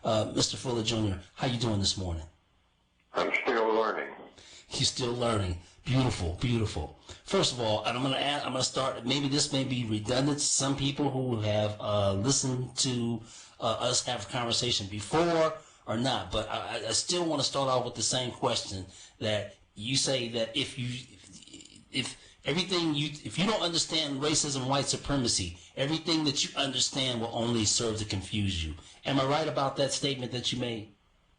Mr. Fuller Jr., how you doing this morning? I'm still learning. You're still learning. Beautiful, beautiful. First of all, and I'm going to start, maybe this may be redundant to some people who have listened to us have a conversation before or not, but I still want to start off with the same question that you say that if you don't understand racism, white supremacy, everything that you understand will only serve to confuse you. Am I right about that statement that you made?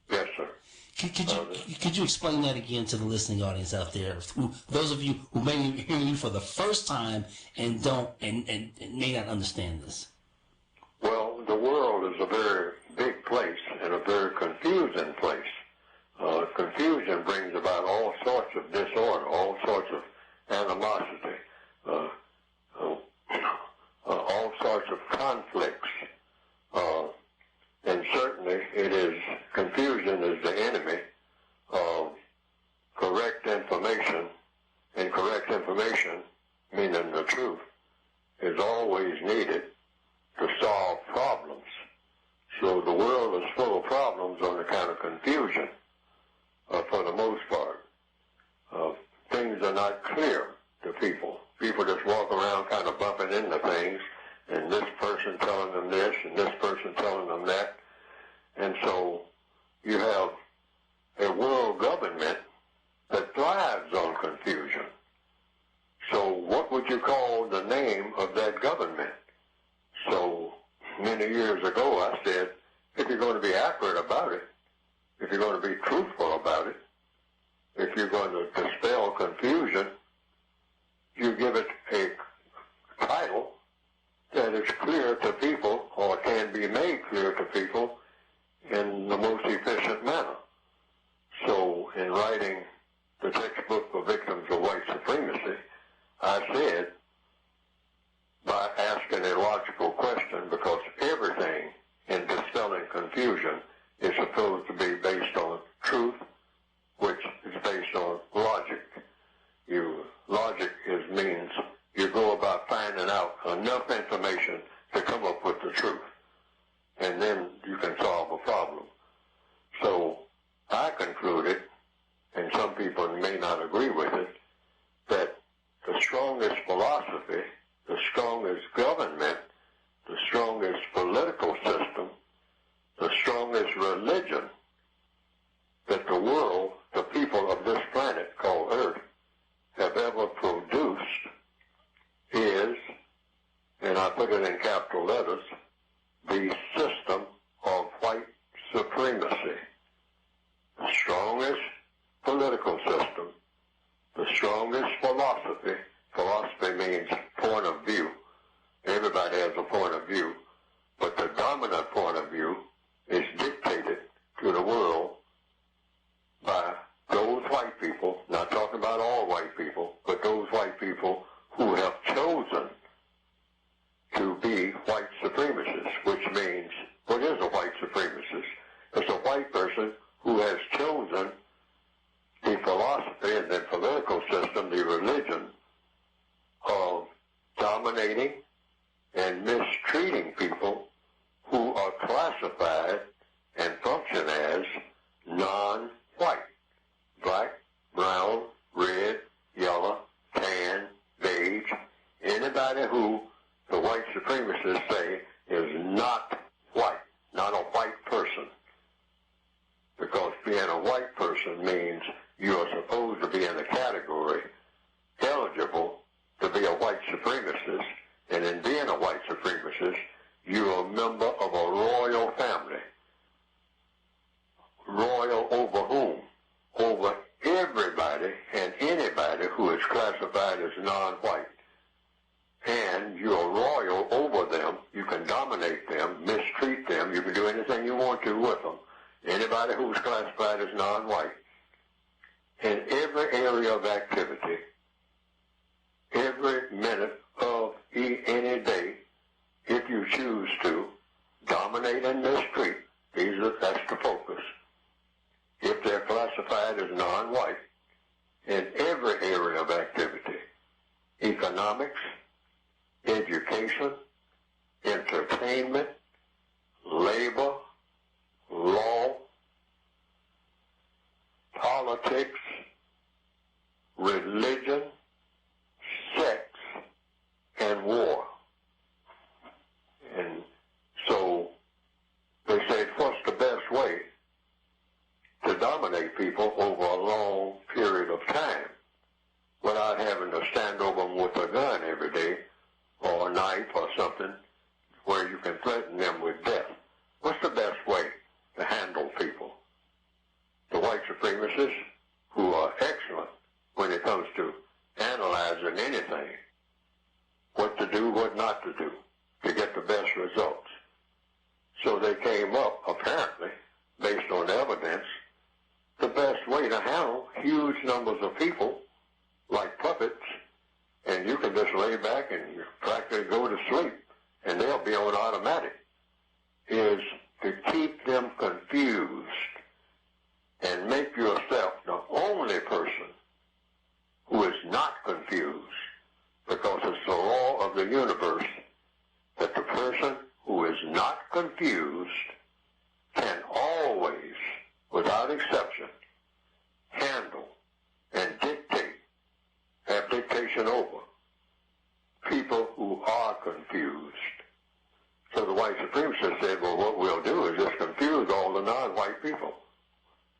Yes, sir. Could you explain that again to the listening audience out there? Those of you who may be hearing you for the first time and may not understand this. Well, the world is a very big place and a very confusing place. Confusion brings about all sorts of disorder, all sorts of animosity, all sorts of conflicts. And certainly it is, confusion is the enemy of correct information, and correct information, meaning the truth, is always needed to solve problems. So the world is full of problems on account of confusion, for the most part. Things are not clear to people. People just walk around kind of bumping into things, and this person telling them this, and this person telling them that. And so you have a world government that thrives on confusion. So what would you call the name of that government? So many years ago I said, if you're going to be accurate about it, if you're going to be truthful about it, if you're going to dispel confusion, you give it a title that is clear to people, or can be made clear to people in the most efficient manner. So in writing the textbook for victims of white supremacy, I said, by asking a logical question, because everything in dispelling confusion is supposed to be based on truth, which is based on logic. Logic means you go about finding out enough information to come up with the truth, and then you can solve a problem. So I concluded, and some people may not agree with it, that the strongest philosophy, the strongest government, the strongest political system, the strongest religion that the world, the people of this planet called Earth, have ever produced is, and I put it in capital letters, the system of white supremacy. The strongest political system, the strongest philosophy. Philosophy means point of view. Everybody has a point of view, but the dominant point of view is dictated to the world by those white people, not talking about all white people, but those white people who have chosen to be white supremacists, which means, what is a white supremacist? It's a white person who has chosen the philosophy and the political system, the religion, of dominating and mistreating people who are classified and function as non-white. Black, brown, red, yellow, tan, beige, anybody who the white supremacists say is not white, not a white person. Because being a white person means you are supposed to be in a category eligible to be a white supremacist, and in being a white supremacist, you're a member of a royal family. Royal over whom? Over everybody and anybody who is classified as non-white. And you're royal over them. You can dominate them, mistreat them. You can do anything you want to with them. Anybody who's classified as non-white. In every area of activity, every minute of any day, if you choose to, dominate and mistreat. That's the focus. If they're classified as non-white, in every area of activity, economics, education, entertainment, labor, politics, religion, sex, and war. And so they said, what's the best way to dominate people over a long period of time without having to stand over them with a gun every day or a knife or something where you can threaten them with death? What's the best way to handle people? The white supremacists, who are excellent when it comes to analyzing anything, what to do, what not to do, to get the best results. So they came up, apparently, based on evidence, the best way to handle huge numbers of people, like puppets, and you can just lay back and practically go to sleep, and they'll be on automatic, is to keep them confused and make yourself the only person who is not confused, because it's the law of the universe that the person who is not confused can always, without exception, handle and dictate, have dictation over people who are confused. So the white supremacists said, well, what we'll do is just confuse all the non-white people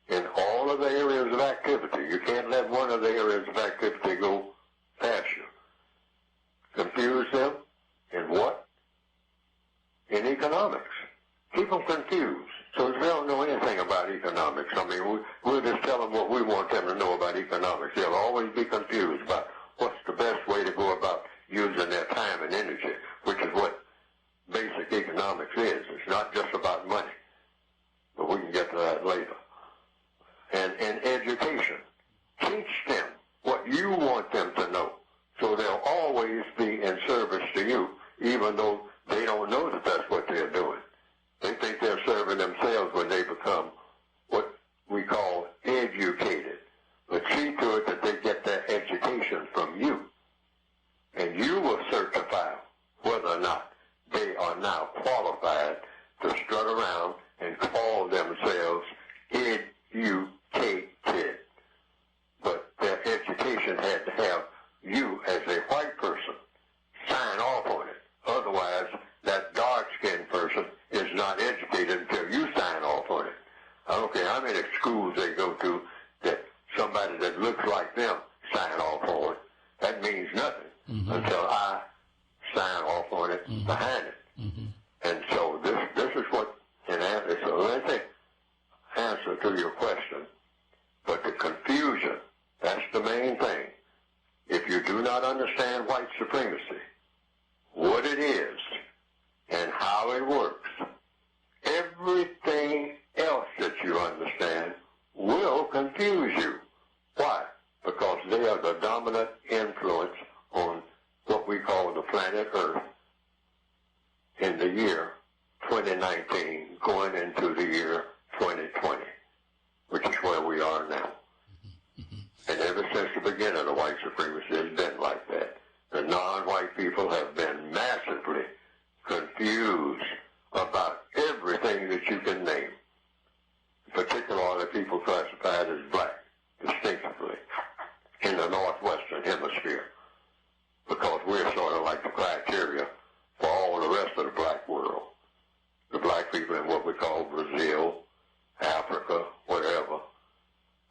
in all of the areas of activity. You can't let one of the areas of activity go past you. Confuse them in what? In economics. Keep them confused. So they don't know anything about economics. I mean, we'll just tell them what we want them to know about economics. They'll always be confused about what's the best way to go about using their time and energy, which is what basic economics is. It's not just about money. But we can get to that later. And education. Teach them what you want them to know, so they'll always be in service to you, even though they don't know that that's what they're doing. They think they're serving themselves when they become what we call educated. But see to it that they get their education from you. And you will certify whether or not they are now qualified to strut around and call themselves educated. But their education had to have you as a white person sign off on it. Otherwise, that dark-skinned person is not educated until you sign off on it. I don't care how many schools they go to that somebody that looks like them sign off on it. That means nothing until I sign off on it behind it. And so this is what, it's a lengthy answer to your question, but the confusion, that's the main thing. If you do not understand white supremacy, what it is, and how it works, everything else that you understand will confuse you. Why? Because they are the dominant influence on what we call the planet Earth in the year 2019, going into the year 2020, which is where we are now. And ever since the beginning of white supremacy, it's been like that. The non-white people have been massively confused about everything that you can name, particularly people classified as black, distinctively, in the northwestern hemisphere, because we're sort of like the criteria for all the rest of the black world. The black people in what we call Brazil, Africa, whatever,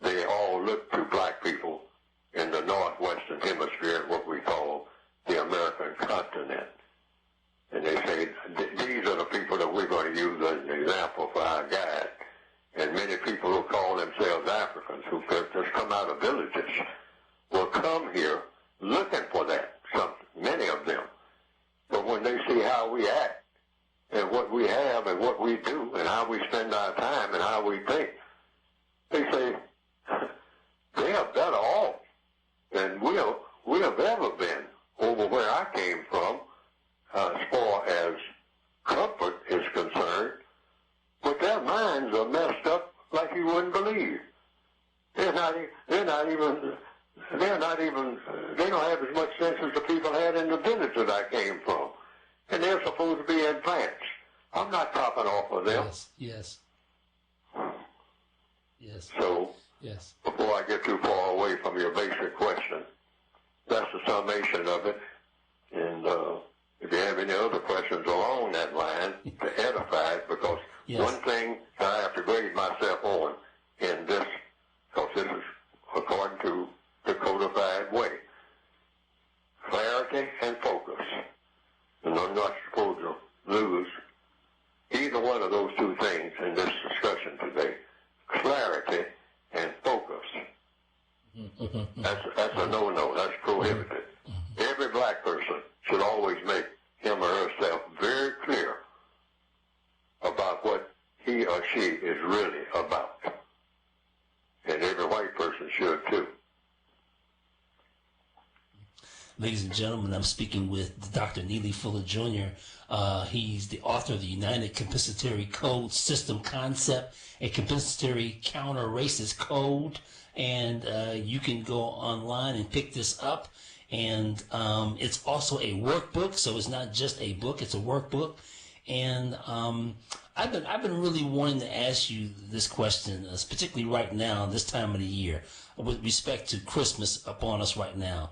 they all look to black people in the northwestern hemisphere, what we call the American continent. And they say, these are the people that we're going to use as an example for our guide. And many people who call themselves Africans, who just come out of villages, will come here looking for that, many of them. But when they see how we act, and what we have, and what we do, and how we spend our time, and how we think, they say, they are better off than we have ever been over where I came from, as far as comfort is concerned. But their minds are messed up like you wouldn't believe. They don't have as much sense as the people had in the village that I came from. And they're supposed to be in plants. I'm not topping off of them. Yes. So Yes. Before I get too far away from your basic question, that's the summation of it. And if you have any other questions along that line to edify it, because one thing I have to grade myself on in this, because this is according to the codified way, clarity and focus. And I'm not supposed to lose either one of those two things in this discussion today. Clarity and focus. That's a no-no. That's prohibited. Every black person should always make him or herself very clear about what he or she is really about. And every white person should too. Ladies and gentlemen, I'm speaking with Dr. Neely Fuller Jr. He's the author of the United Compensatory Code System Concept, a compensatory counter-racist code. And you can go online and pick this up. And it's also a workbook, so it's not just a book, it's a workbook. And I've been really wanting to ask you this question, particularly right now, this time of the year, with respect to Christmas upon us right now.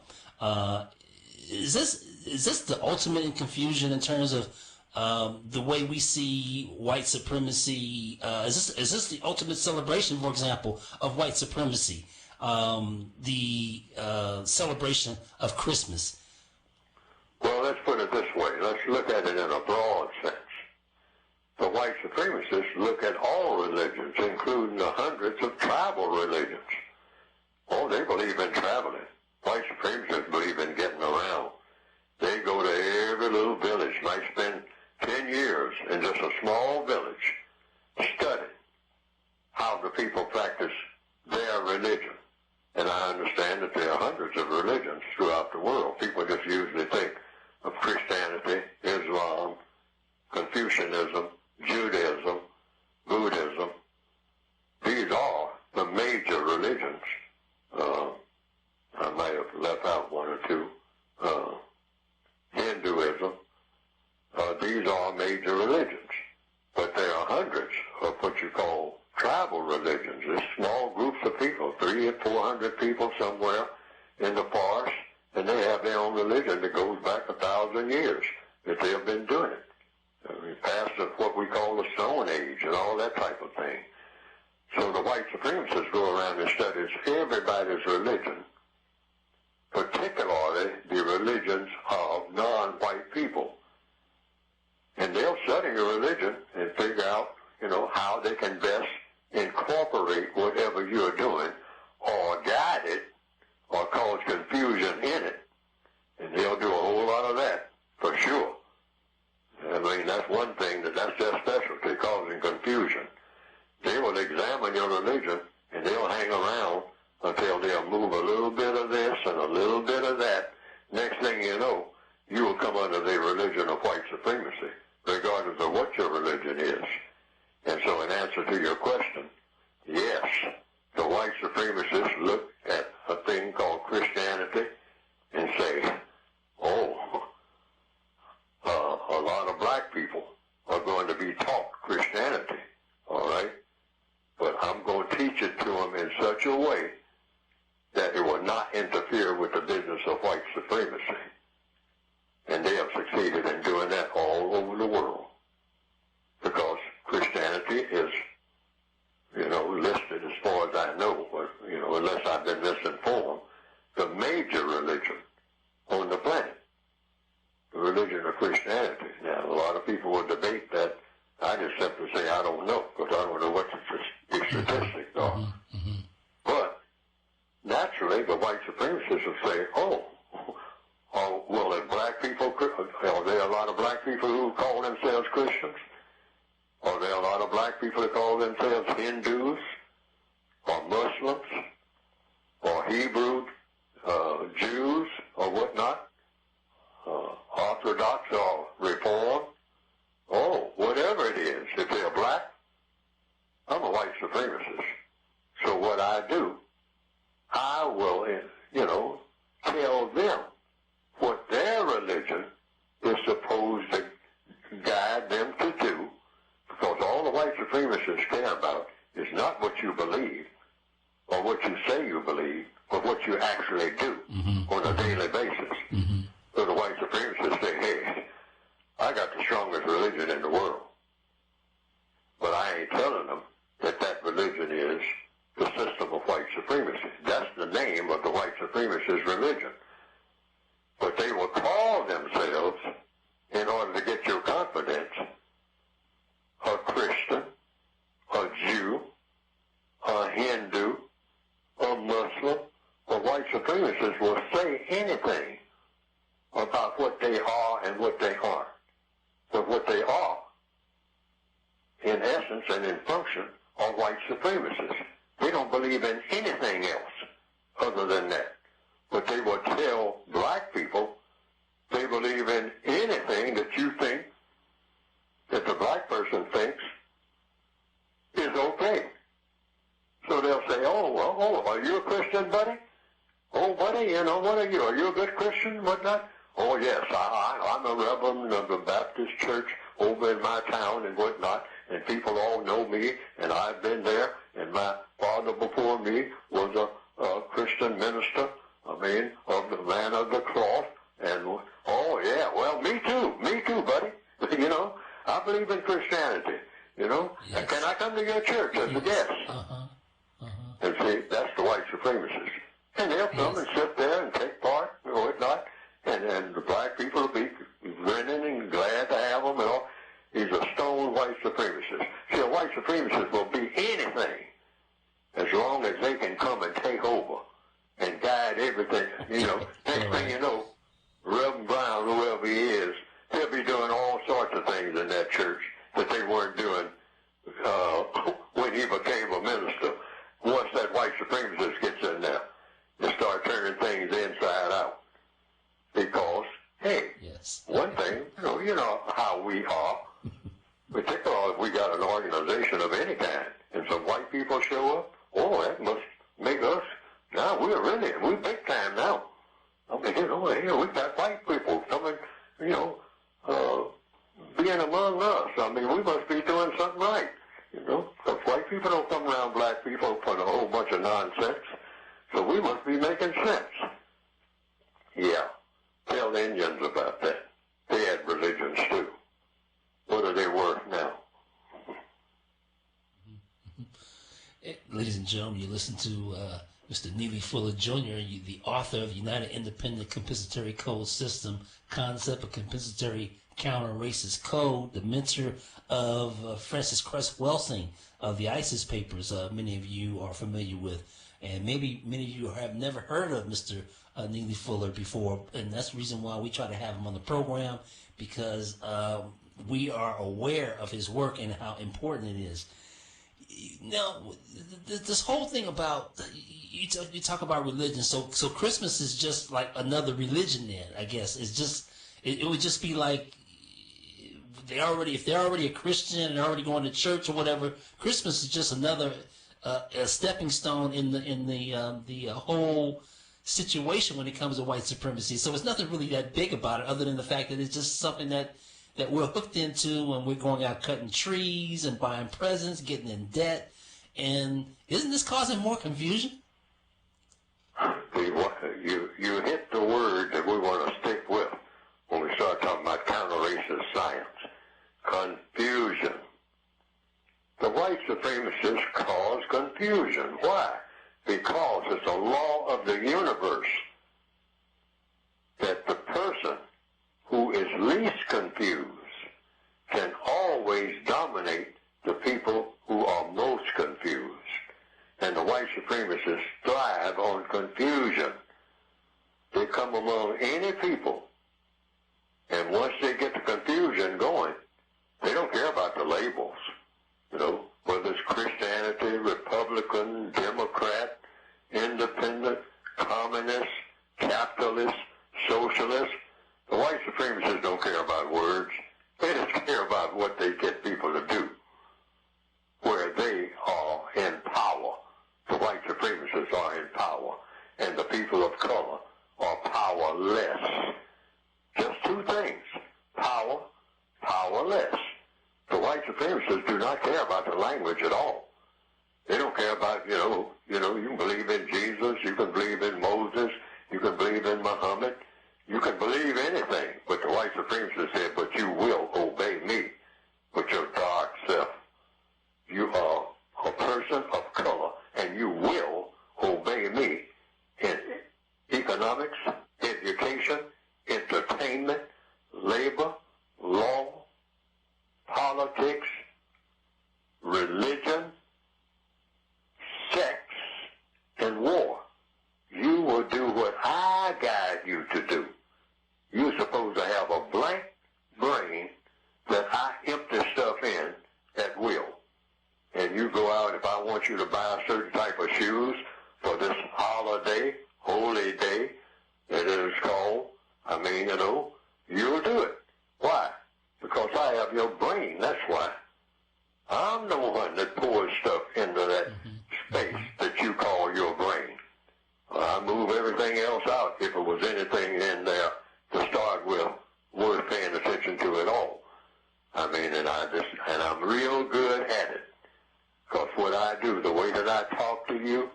Is this the ultimate in confusion in terms of the way we see white supremacy? Is this the ultimate celebration, for example, of white supremacy? The celebration of Christmas? Well, let's put it this way. Let's look at it in a broad sense. The white supremacists look at all religions, including the hundreds of tribal religions. Oh, they believe in traveling. White supremacists believe in getting around. They go to every little village, might spend 10 years in just a small village, studying how the people practice their religion. And I understand that there are hundreds of religions throughout the world. People just usually think of Christianity, Islam, Confucianism, Judaism, Buddhism. These are the major religions. I might have left out one or two. Hinduism. These are major religions. But there are hundreds of what you call tribal religions. There's small groups of people, 300 or 400 people somewhere in the forest, and they have their own religion that goes back 1,000 years that they have been doing it. I mean, past what we call the Stone Age and all that type of thing. So the white supremacists go around and study everybody's religion, particularly the religions of non-white people. And they'll study your religion and figure out, how they can best incorporate whatever you're doing or guide it or cause confusion in it. And they'll do a whole lot of that, for sure. I mean, that's one thing that's their specialty, causing confusion. They will examine your religion and they'll hang around until they'll move a little bit of this and a little bit of that. Next thing you know, you will come under the religion of white supremacy, regardless of what your religion is. And so in answer to your question, yes, the white supremacists look at a thing called Christianity and say, a lot of black people are going to be taught Christianity, all right? But I'm going to teach it to them in such a way that it will not interfere with the business of white supremacy. And they have succeeded in doing that all over the world. Because Christianity is, listed as far as I know, but, unless I've been misinformed, the major religion on the planet, the religion of Christianity. Now, a lot of people will debate that. I just simply say I don't know, because I don't know what the statistics are. Mm-hmm. But naturally, the white supremacists will say, well, if black people, are there a lot of black people who call themselves Christians? Are there a lot of black people who call themselves Hindus or Muslims or Hebrew Jews or whatnot? Orthodox or Reform? Whatever it is, if they're black, I'm a white supremacist. So what I do, I will, tell them what their religion is supposed to guide them to do, because all the white supremacists care about is not what you believe or what you say you believe, but what you actually do on a daily basis. So the white supremacists say, hey, I got the strongest religion in the world. But I ain't telling them that that religion is the system of white supremacy. That's the name of the white supremacist religion. But they will call themselves, in order to get your confidence, a Christian, a Jew, a Hindu, a Muslim. The white supremacists will say anything about what they are and what they aren't. But what they are, in essence and in function, are white supremacists. They don't believe in anything else other than that. But they will tell black people they believe in anything that you think, that the black person thinks is okay. So they'll say, are you a Christian, buddy? Oh, buddy, what are you? Are you a good Christian, whatnot? Oh, yes, I'm a reverend of the Baptist church over in my town and whatnot, and people all know me, and I've been there, and my father before me was a Christian minister, of the man of the cross, and, oh, yeah, well, me too, buddy. I believe in Christianity, yes. And can I come to your church as a guest? And see, that's the white supremacists. And they'll come and sit there and take part and whatnot, and the black people will be grinning and glad to have them and all. He's a stone white supremacist. See, a white supremacist will be anything as long as they can come and take over and guide everything. Next thing you know, Reverend Brown, whoever he is, he'll be doing all sorts of things in that church that they weren't doing when he became a minister. Once that white supremacist gets in there, they start turning things inside out. Because, hey, one thing, you know how we are, particularly if we got an organization of any kind, and some white people show up, that must make us, now we're big time now. Here we got white people coming, being among us. We must be doing something right, because white people don't come around black people for a whole bunch of nonsense, so we must be making sense. Yeah, tell the Indians about that. They had religions too. What are they worth now? Ladies and gentlemen, you listen to Mr. Neely Fuller Jr., the author of United Independent Compensatory Code System, Concept of Compensatory Counter-Racist Code, the mentor of Francis Cress Welsing of the ISIS Papers, many of you are familiar with. And maybe many of you have never heard of Mr. Neely Fuller before, and that's the reason why we try to have him on the program, because we are aware of his work and how important it is. Now, this whole thing about, you talk about religion, so Christmas is just like another religion then, I guess. It's just, it would just be like, if they're already a Christian and they're already going to church or whatever, Christmas is just another a stepping stone in the whole situation when it comes to white supremacy. So it's nothing really that big about it, other than the fact that it's just something that we're hooked into, and we're going out cutting trees and buying presents, getting in debt. And isn't this causing more confusion? You hit the word that we want to stick with when we start talking about counter-racist science. Confusion. The white supremacists cause confusion. Why? Because it's a law of the universe that the person who is least confused can always dominate the people who are most confused. And the white supremacists thrive on confusion. They come among any people, and once they get the confusion going, they don't care about the labels. Whether it's Christianity, Republican, Democrat, Independent, Communist, Capitalist, Socialist. The white supremacists don't care about words. They just care about what they get people to do, where they are in power. The white supremacists are in power, and the people of color are powerless. Just two things: power, powerless. The white supremacists do not care about the language at all. They don't care about, You know, you can believe in Jesus, you can believe in Moses, you can believe in Muhammad, you can believe anything. But the white supremacist said, but you will obey me with your dark self. You are a person of color, and you will obey me in economics, education, entertainment, labor, law, politics, religion, sex, and war. You will do what I guide you to do. You're supposed to have a blank brain that I empty stuff in at will. And you go out, if I want you to buy a certain type of shoes for this holiday, holy day, that it is called, you'll do it. Why? Because I have your brain, that's why. I'm the one that pours stuff into that space that you call your brain. I move everything else out if it was anything in there to start with worth paying attention to at all. And I'm real good at it. Because what I do, the way that I talk to you,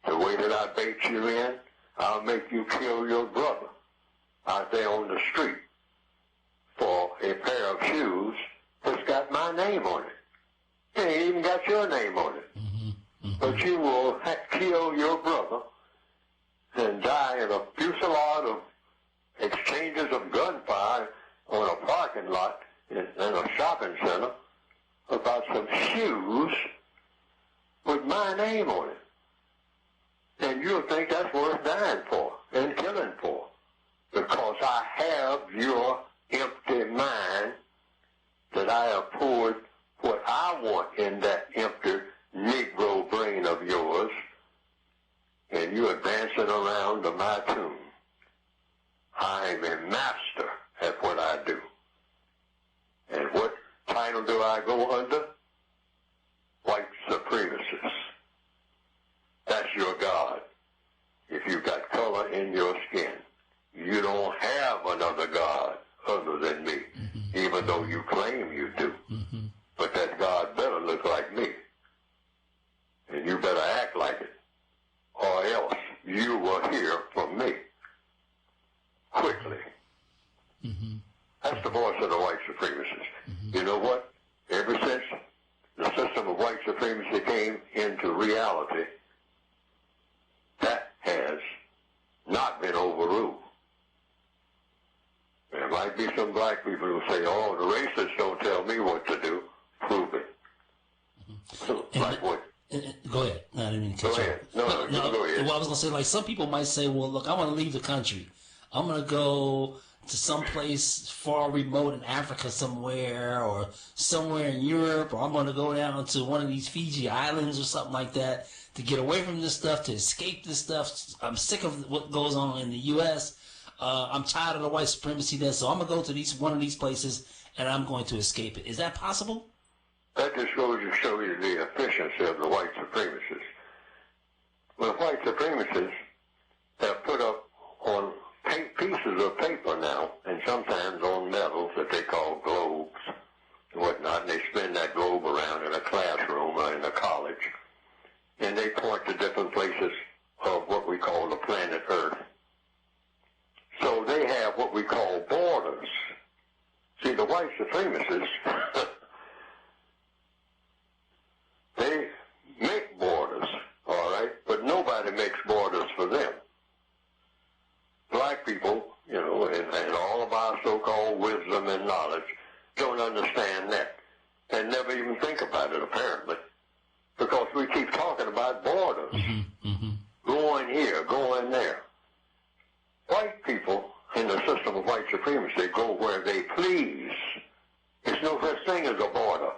the way that I bait you in, I'll make you kill your brother out there on the street for a pair of shoes that's got my name on it. It ain't even got your name on it. But you will kill your brother and die in a fusillade of exchanges of gunfire on a parking lot in a shopping center about some shoes with my name on it. And you'll think that's worth dying for and killing for, because I have your empty mind that I have poured what I want in that empty Negro brain of yours, and you're dancing around to my tune. I'm a master at what I do. And what title do I go under? White supremacist. That's your God. If you've got color in your skin, you don't have another God other than me, even though you claim you do. But that God better look like me. And you better act like it, or else you will hear from me quickly. That's the voice of the white supremacists. You know what? Ever since the system of white supremacy came into reality, that has not been overruled. There might be some black people who say, oh, the racists don't tell me what to do. Prove it. Like what? Go ahead. No, I didn't mean to cut Go you ahead. off. No, go ahead. Well, I was going to say, like, some people might say, well, look, I want to leave the country. I'm going to go to some place far remote in Africa somewhere, or somewhere in Europe, or I'm going to go down to one of these Fiji islands or something like that to get away from this stuff, to escape this stuff. I'm sick of what goes on in the U.S. I'm tired of the white supremacy there, so I'm going to go to one of these places, and I'm going to escape it. Is that possible? That just goes to show you the efficiency of the white supremacists. The white supremacists have put up on pieces of paper now, and sometimes on medals that they call globes and whatnot, and they spin that globe around in a classroom or in a college, and they point to different places of what we call the planet Earth. So they have what we call borders. See, the white supremacists, they make borders, all right, but nobody makes borders for them. Black people, and all of our so-called wisdom and knowledge don't understand that and never even think about it, apparently, because we keep talking about borders, going here, going there. White people in the system of white supremacy go where they please. There's no such thing as a border.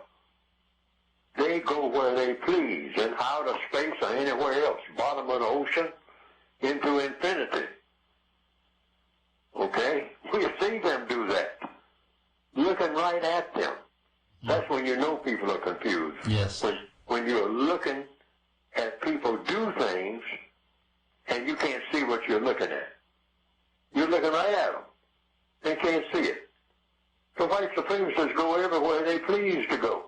They go where they please, in outer space or anywhere else, bottom of the ocean, into infinity. Okay? We see them do that. Looking right at them. That's when you know people are confused. Yes. When you're looking at people do things and you can't see what you're looking at. You're looking right at them. They can't see it. The white supremacists go everywhere they please to go.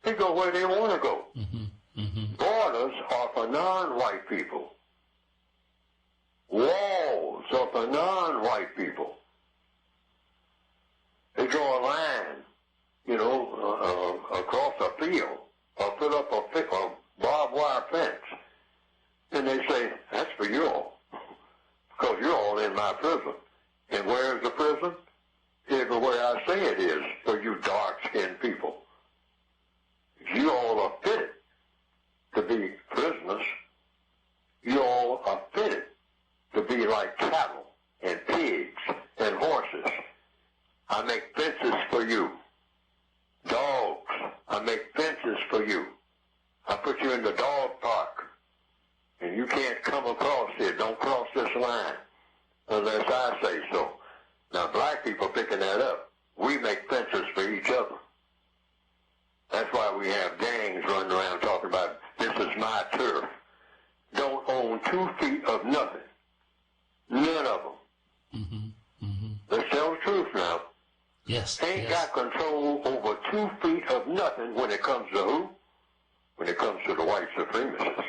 They go where they want to go. Borders are for non-white people. Walls are for non-white people. They draw a line, across a field, or put up a barbed wire fence, and they say, that's for you all, because you're all in my prison. And where's the prison? Everywhere I say it is, for you dark-skinned people. You all are fitted to be prisoners. You all are fitted to be like cattle and pigs and horses. I make fences for you. Dogs, I make fences for you. I put you in the dog park, and you can't come across here. Don't cross this line unless I say so. Now, black people picking that up. We make fences for each other. That's why we have gangs running around talking about, this is my turf. Don't own 2 feet of nothing. None of them. Mm-hmm. Mm-hmm. Let's tell the truth now. Yes. Ain't got control over 2 feet of nothing when it comes to who? When it comes to the white supremacists.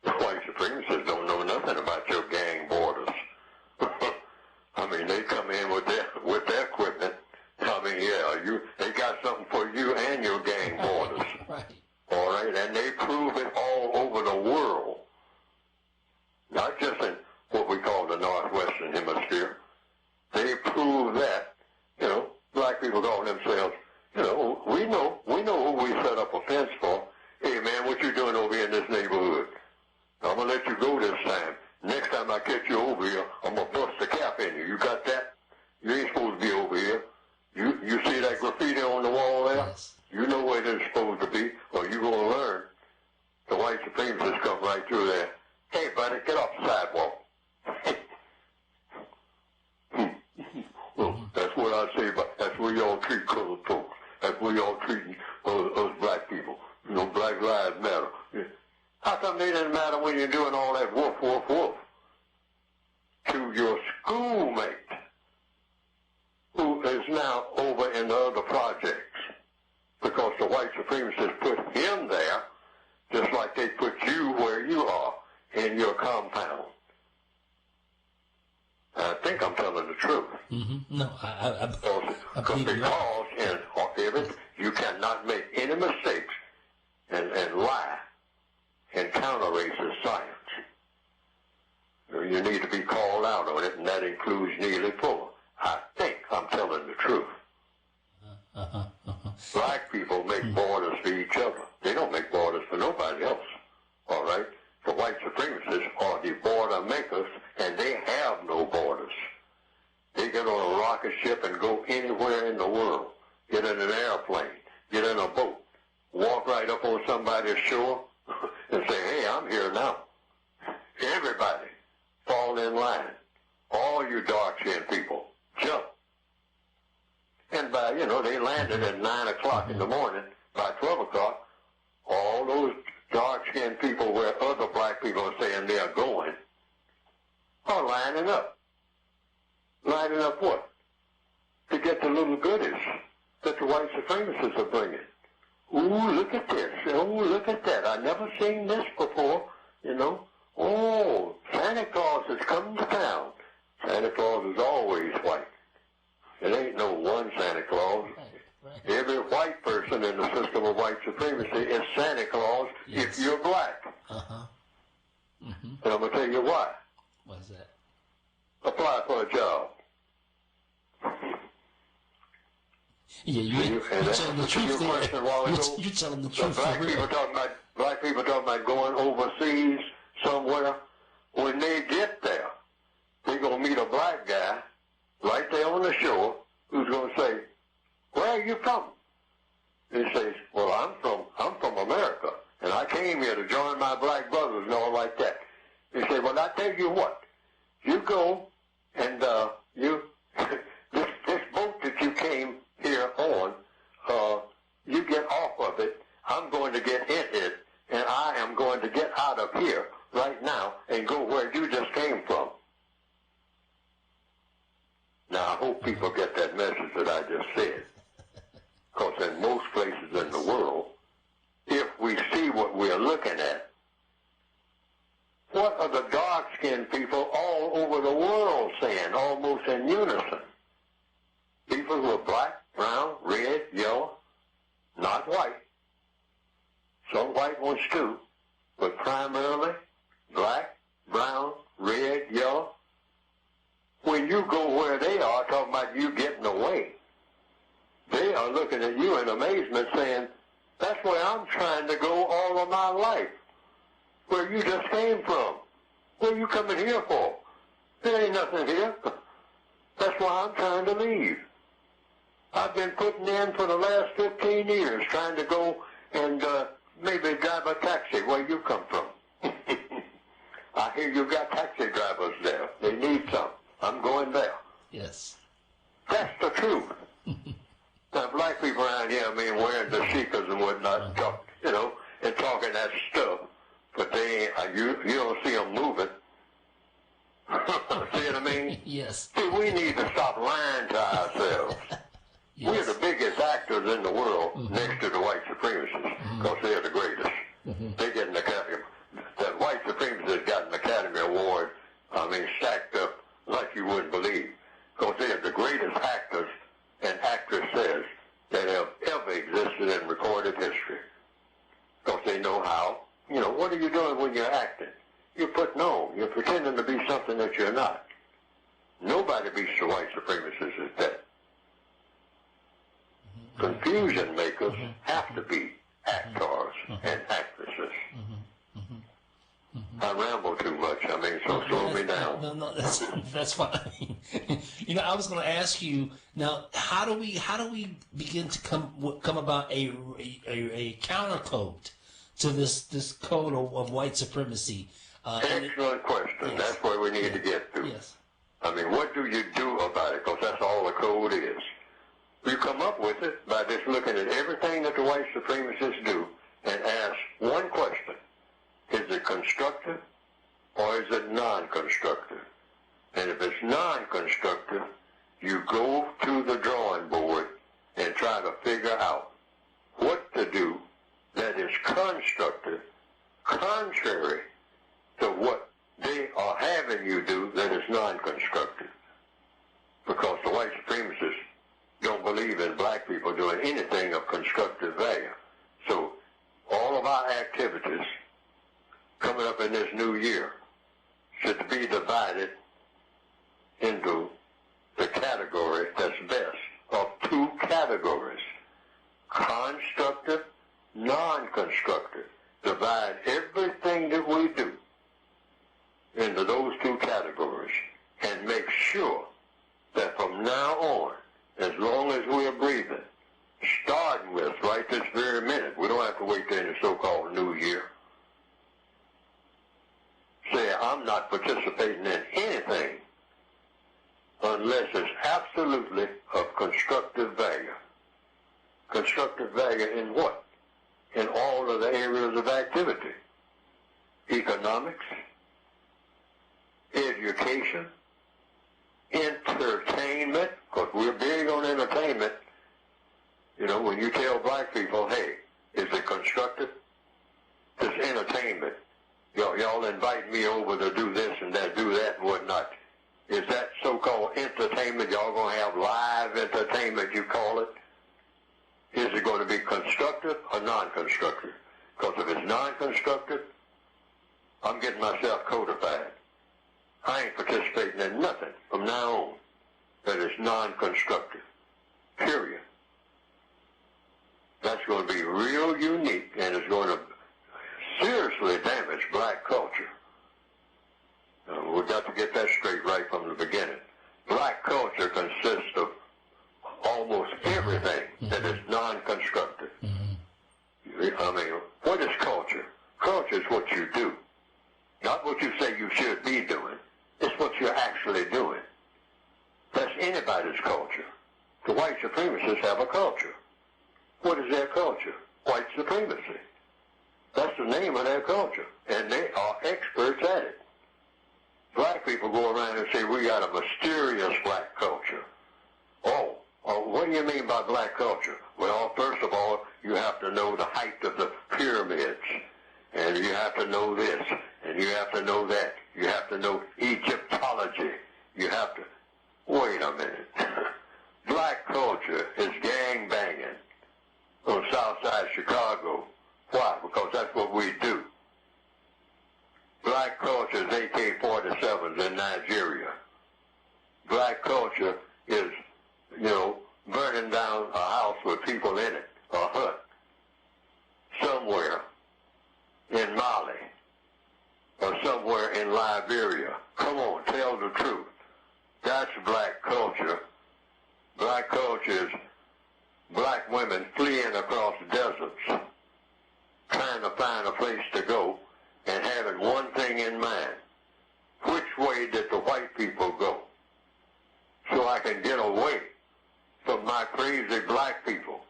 The white supremacists don't know nothing about your gang borders. I mean, they come in with their equipment. I mean, yeah, they got something for you and your gang borders. Right. All right, and they prove it all over the world. Not just in what we call the Northwestern Hemisphere. They prove that, black people call themselves, we know who we set up a fence for. Hey, man, what you doing over here in this neighborhood? I'm going to let you go this time. Next time I catch you over here, I'm going to bust the cap in you. You got that? You ain't supposed to be over here. You see that graffiti on the wall there? Yes. You know where it's supposed to be, or you're going to learn. The white supremacists come right through there. Hey, buddy, get off the sidewalk. Well, that's what I say, but that's where y'all treat colored folks. That's where y'all treat us black people. Black lives matter. How come they didn't matter when you're doing all that woof, woof, woof to your schoolmate who is now over in the other projects? Because the white supremacists put him there just like they put you where you are in your compound. I think I'm telling the truth. Mm-hmm. No, I believe you. Because you cannot make any mistakes and lie and counter racist science. You need to be called out on it, and that includes Neely Fuller. I think I'm telling the truth. Black people make borders for each other. They don't make borders for nobody else. All right? The white supremacists are the border makers, and they have no borders. They get on a rocket ship and go anywhere in the world. Get in an airplane. Get in a boat. Walk right up on somebody's shore and say, hey, I'm here now. Everybody, fall in line. All you dark-skinned people, jump. And by, they landed at 9 o'clock in the morning. By 12 o'clock, all those dark-skinned people where other black people are saying they're going are lining up. Lining up what? To get the little goodies that the white supremacists are bringing. Ooh, look at this. Oh, look at that. I've never seen this before, Oh, Santa Claus is coming to town. Santa Claus is always white. It ain't no one Santa Claus. Right. Every white person in the system of white supremacy is Santa Claus if you're black. Uh-huh. Mm-hmm. And I'm going to tell you why. What is that? Apply for a job. Yeah, you're telling the truth there. You're telling the truth. Black people talking about going overseas somewhere. When they get there, they're going to meet a black guy right there on the shore who's going to say, where are you from? And he says, well, I'm from America, and I came here to join my black brothers and all like that. He said, well, I tell you what, you go and this boat that you came here on, you get off of it. I'm going to get in it, and I am going to get out of here right now and go where you just came from. Now, I hope people get that message that I just said. Because in most places in the world, if we see what we're looking at, Some white ones too, but primarily black, brown, red, yellow. When you go where they are, talking about you getting away, they are looking at you in amazement saying, that's where I'm trying to go all of my life. Where you just came from. What are you coming here for? There ain't nothing here. That's why I'm trying to leave. I've been putting in for the last 15 years trying to go and maybe drive a taxi where you come from. I hear you got taxi drivers there. They need some. I'm going there. Yes. That's the truth. Now, black people around here, I mean, wearing the seekers and whatnot, talk, you know, and talking that stuff, but they ain't, you don't see them moving. See what I mean? Yes. See, we need to stop lying to ourselves. Yes. We're the biggest actors in the world next to the white supremacists because they're the greatest. They get an Academy. The white supremacists got an Academy Award, I mean, stacked up like you wouldn't believe because they're the greatest actors and actresses that have ever existed in recorded history because they know how. You know, what are you doing when you're acting? You're putting on. You're pretending to be something that you're not. Nobody beats the white supremacists at that. Confusion makers have to be actors and actresses. I ramble too much. I mean, so slow me down. No, that's fine. You know, I was going to ask you now. How do we begin to come about a counter code to this code of white supremacy? Excellent question. Yes. That's where we need to get to. Yes. I mean, what do you do about it? Because that's all the code is. You come up with it by just looking at everything that the white supremacists do and ask one question. Is it constructive or is it non-constructive? And if it's non-constructive, you go to the drawing board and try to figure out what to do that is constructive, contrary to what they are having you do that is non-constructive. Because the white supremacists don't believe in black people doing anything of constructive value. So all of our activities coming up in this new year should be divided into the category that's best of two categories, constructive, non-constructive. Divide everything that we do into those two categories and make sure that from now on, as long as we're breathing, starting with right this very minute, we don't have to wait till the so-called new year, say I'm not participating in anything unless it's absolutely of constructive value. Constructive value in what? In all of the areas of activity. Economics, education, entertainment, because we're big on entertainment. You know, when you tell black people, hey, is it constructive? It's entertainment. Y'all invite me over to do this and that, do that and whatnot. Is that so-called entertainment? Y'all going to have live entertainment, you call it? Is it going to be constructive or non-constructive? Because if it's non-constructive, I'm getting myself codified. I ain't participating in nothing from now on that is non-constructive. Period. That's going to be real unique and it's going to seriously damage black culture. We've got to get that straight right from the beginning. Black culture consists of almost everything that is non-constructive. I mean, what is culture? Culture is what you do, not what you say you should be doing. It's what you're actually doing. That's anybody's culture. The white supremacists have a culture. What is their culture? White supremacy. That's the name of their culture, and they are experts at it. Black people go around and say, we got a mysterious black culture. Oh, what do you mean by black culture? Well, first of all, you have to know the height of the pyramids, and you have to know this, and you have to know that. You have to know Egyptology. You have to... Wait a minute. Black culture is gang banging on South Side Chicago Why? Because that's what we do. Black culture is AK-47s in Nigeria. Black culture is, burning down a house with people in it, a hut, somewhere in Mali or somewhere in Liberia. Come on, tell the truth. That's black culture. Black culture is black women fleeing across deserts, trying to find a place to go, and having one thing in mind. Which way did the white people go? So I can get away from my crazy black people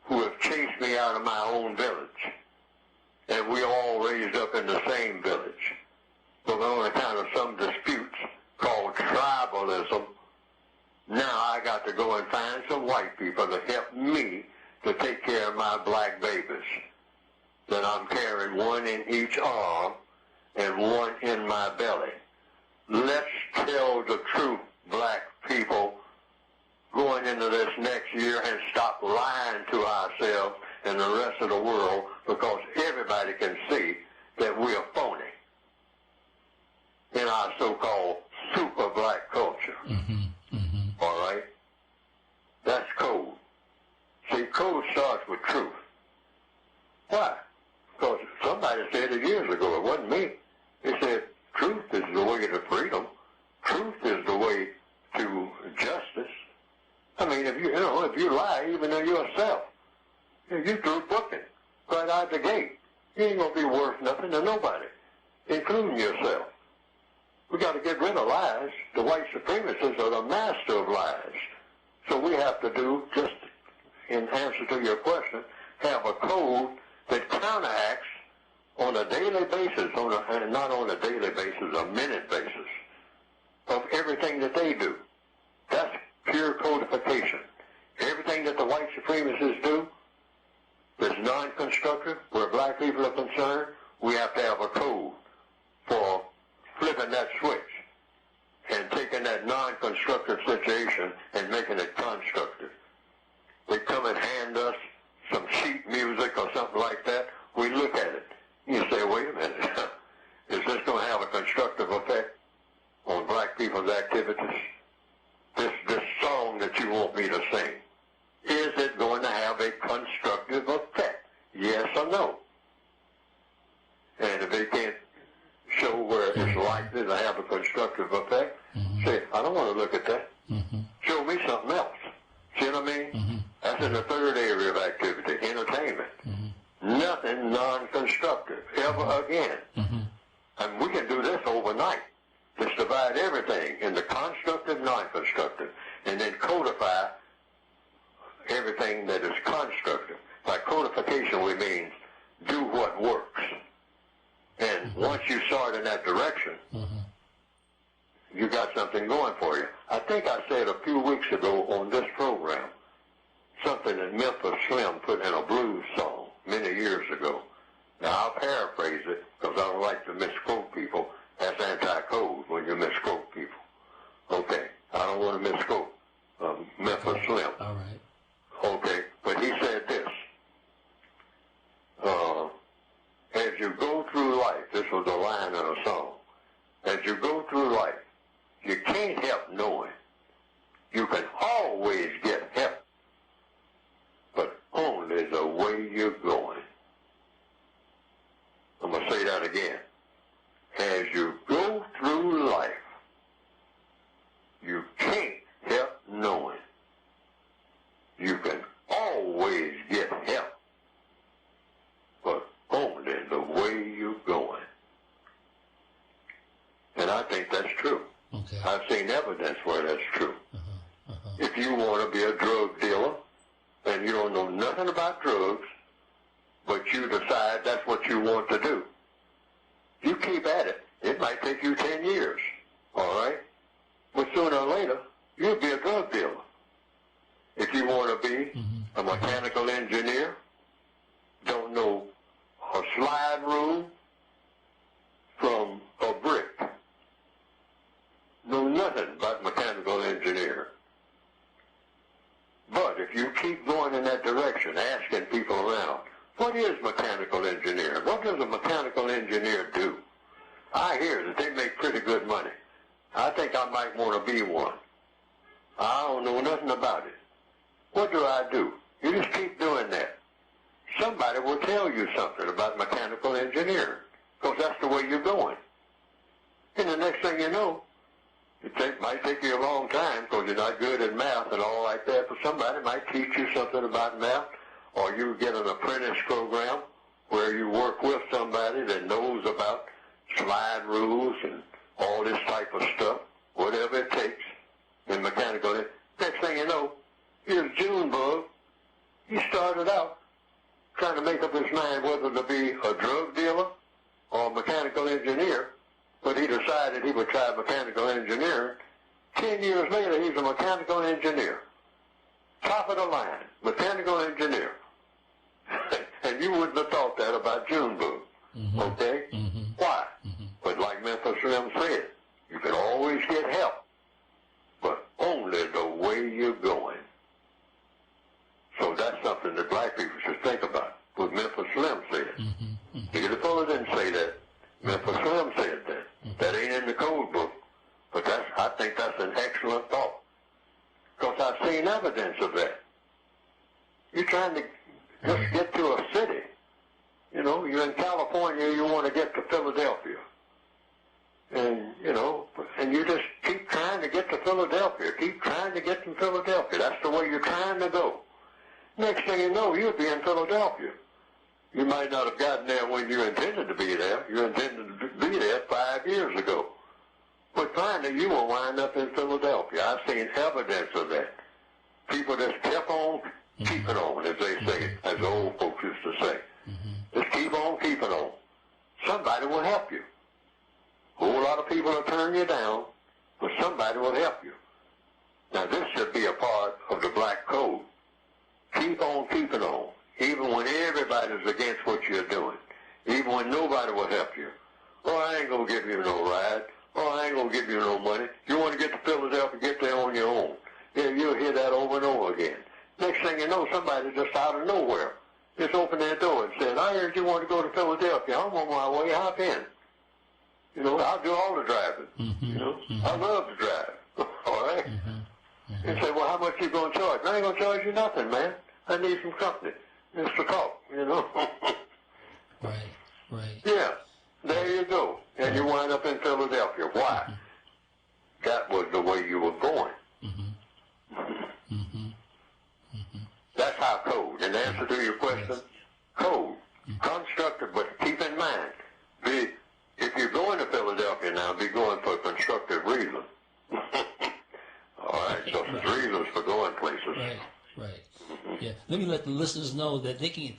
who have chased me out of my own village. And we all raised up in the same village. But on account of some disputes called tribalism, now I got to go and find some white people to help me to take care of my black babies. Then I'm carrying one in each arm and one in my belly. Let's tell the truth, black people, going into this next year, and stop lying to ourselves and the rest of the world, because everybody can see that we are phony in our so-called super black culture. All right? That's code. See, code starts with truth. Why? Because somebody said it years ago. It wasn't me. They said, truth is the way to freedom. Truth is the way to justice. I mean, if you lie, even to yourself, you through booking right out the gate. You ain't going to be worth nothing to nobody, including yourself. We got to get rid of lies. The white supremacists are the master of lies. So we have to do, just in answer to your question, have a code that counteracts on a daily basis, and not on a daily basis, a minute basis, of everything that they do. That's pure codification. Everything that the white supremacists do is non-constructive. Where black people are concerned, we have to have a code for flipping that switch and taking that non-constructive situation and making it constructive. They come and hand us some sheet music or something like that. We look at it. You say, wait a minute, is this going to have a constructive effect on black people's activities? This song that you want me to sing, is it going to have a constructive effect? Yes or no? And if they can't show where it's likely to have a constructive effect, say, I don't want to look at that. Show me something else. See what I mean? That's in the third area of activity, entertainment. Nothing non-constructive ever again. And we can do this overnight. Just divide everything into constructive, non-constructive, and then codify everything that is constructive. By codification, we mean do what works. And once you start in that direction, you got something going for you. I think I said a few weeks ago on this program something that Memphis Slim put in a blues song many years ago. Now, I'll paraphrase it because I don't like to misquote people. That's anti-code when you misquote people. Okay, I don't want to misquote Memphis Slim. All right. Okay, but he said this. As you go through life, this was a line in a song. As you go through life, you can't help knowing. You can always get help, but only the way you're going. I'm going to say that again. As you go through life, you can't help knowing. You can always get help, but only the way you're going. And I think that's true. Okay. I've seen evidence where that's true. If you want to be a drug dealer and you don't know nothing about drugs, but you decide that's what you want to do, you keep at it. It might take you 10 years, all right? But sooner or later, you'll be a drug dealer. If you want to be a mechanical engineer, don't know a slide rule from a brick, know nothing about mechanical engineering. But if you keep going in that direction, asking people around, what is mechanical engineering? What does a mechanical engineer do? I hear that they make pretty good money. I think I might want to be one. I don't know nothing about it. What do I do? You just keep doing that. Somebody will tell you something about mechanical engineering, because that's the way you're going. And the next thing you know, might take you a long time because you're not good at math and all like that, but somebody might teach you something about math, or you get an apprentice program where you work with somebody that knows about slide rules and all this type of stuff, whatever it takes in mechanical. Next thing you know, here's Junebug. He started out trying to make up his mind whether to be a drug dealer or a mechanical engineer, but he decided he would try mechanical engineering. 10 years later, he's a mechanical engineer. Top of the line, mechanical engineer. And you wouldn't have thought that about Junebug, okay? Why? But like Memphis Slim said, you can always get help, but only the way you're going. So that's something that black people should think about, what Memphis Slim said. Neely Fuller didn't say that. Memphis Slim said that. That ain't in the code book, but I think that's an excellent thought, because I've seen evidence of that. You're trying to just get to a city. You know, you're in California, you want to get to Philadelphia. And, you know, and you just keep trying to get to Philadelphia. Keep trying to get to Philadelphia. That's the way you're trying to go. Next thing you know, you'll be in Philadelphia. You might not have gotten there when you intended to be there. You intended to be there 5 years ago. But finally, you will wind up in Philadelphia. I've seen evidence of that. People just kept on keeping on, as they say, as the old folks used to say. Just keep on keeping on. Somebody will help you. A whole lot of people will turn you down, but somebody will help you. Now, this should be a part of the black code. Keep on keeping on, even when everybody's against what you're doing, even when nobody will help you. Oh, I ain't going to give you no ride. Oh, I ain't going to give you no money. You want to get to Philadelphia, get there on your own. Yeah, you'll hear that over and over again. Next thing you know, somebody just out of nowhere just opened their door and said, I heard you want to go to Philadelphia. I'm on my way. Hop in. You know, I'll do all the driving. You know, I love to drive. All right? And say, well, how much you going to charge? I ain't going to charge you nothing, man. I need some company. Just to talk, you know. Right. Yeah, there you go. And you wind up in Philadelphia. Why? That was the way you were going. That's how code. In answer to your question, code. Constructive, but keep in mind, if you're going to Philadelphia now, be going for a constructive reason. All right, so there's reasons for going places. Right. Yeah. Let me let the listeners know that they can.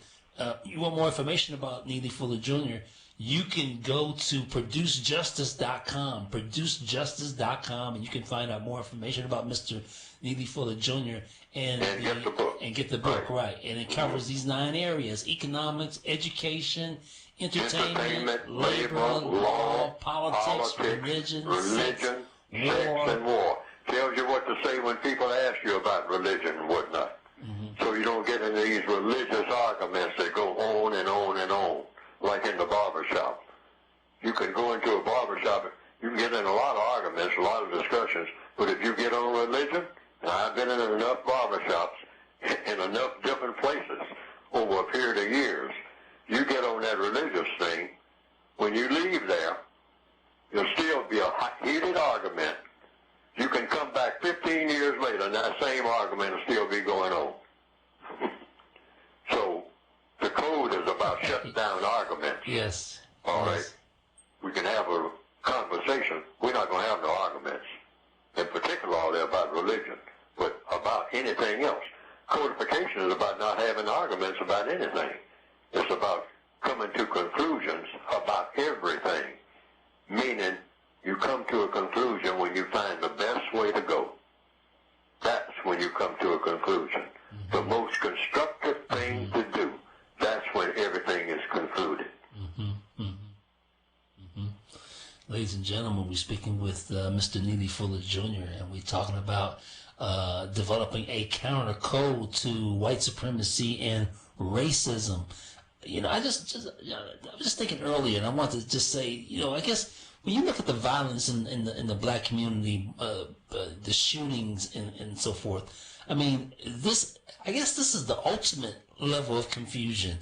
You want more information about Neely Fuller Jr., you can go to producejustice.com, producejustice.com, and you can find out more information about Mr. Neely Fuller Jr. and get the book. And get the book, right. And it covers these 9 areas: economics, education, entertainment, labor, law, politics, religion, sex, and war. Tells you what to say when people ask you about religion and whatnot. So you don't get into these religious arguments that go on and on and on, like in the barbershop. You can go into a barbershop, you can get in a lot of arguments, a lot of discussions, but if you get on religion, and I've been in enough barbershops in enough different places over a period of years, you get on that religious thing, when you leave there, there'll still be a heated argument. You can come back 15 years later and that same argument will still be going on. So the code is about shutting down arguments. Yes. All right. We can have a conversation. We're not going to have no arguments. In particular, all that about religion, but about anything else. Codification is about not having arguments about anything. It's about coming to conclusions about everything, meaning you come to a conclusion when you find the best way to go. That's when you come to a conclusion. The most constructive thing to do, that's when everything is concluded. Ladies and gentlemen, we're speaking with Mr. Neely Fuller Jr., and we're talking about developing a counter code to white supremacy and racism. I was just thinking earlier, and I wanted to just say, I guess when you look at the violence in the black community, the shootings and so forth, I mean, I guess this is the ultimate level of confusion.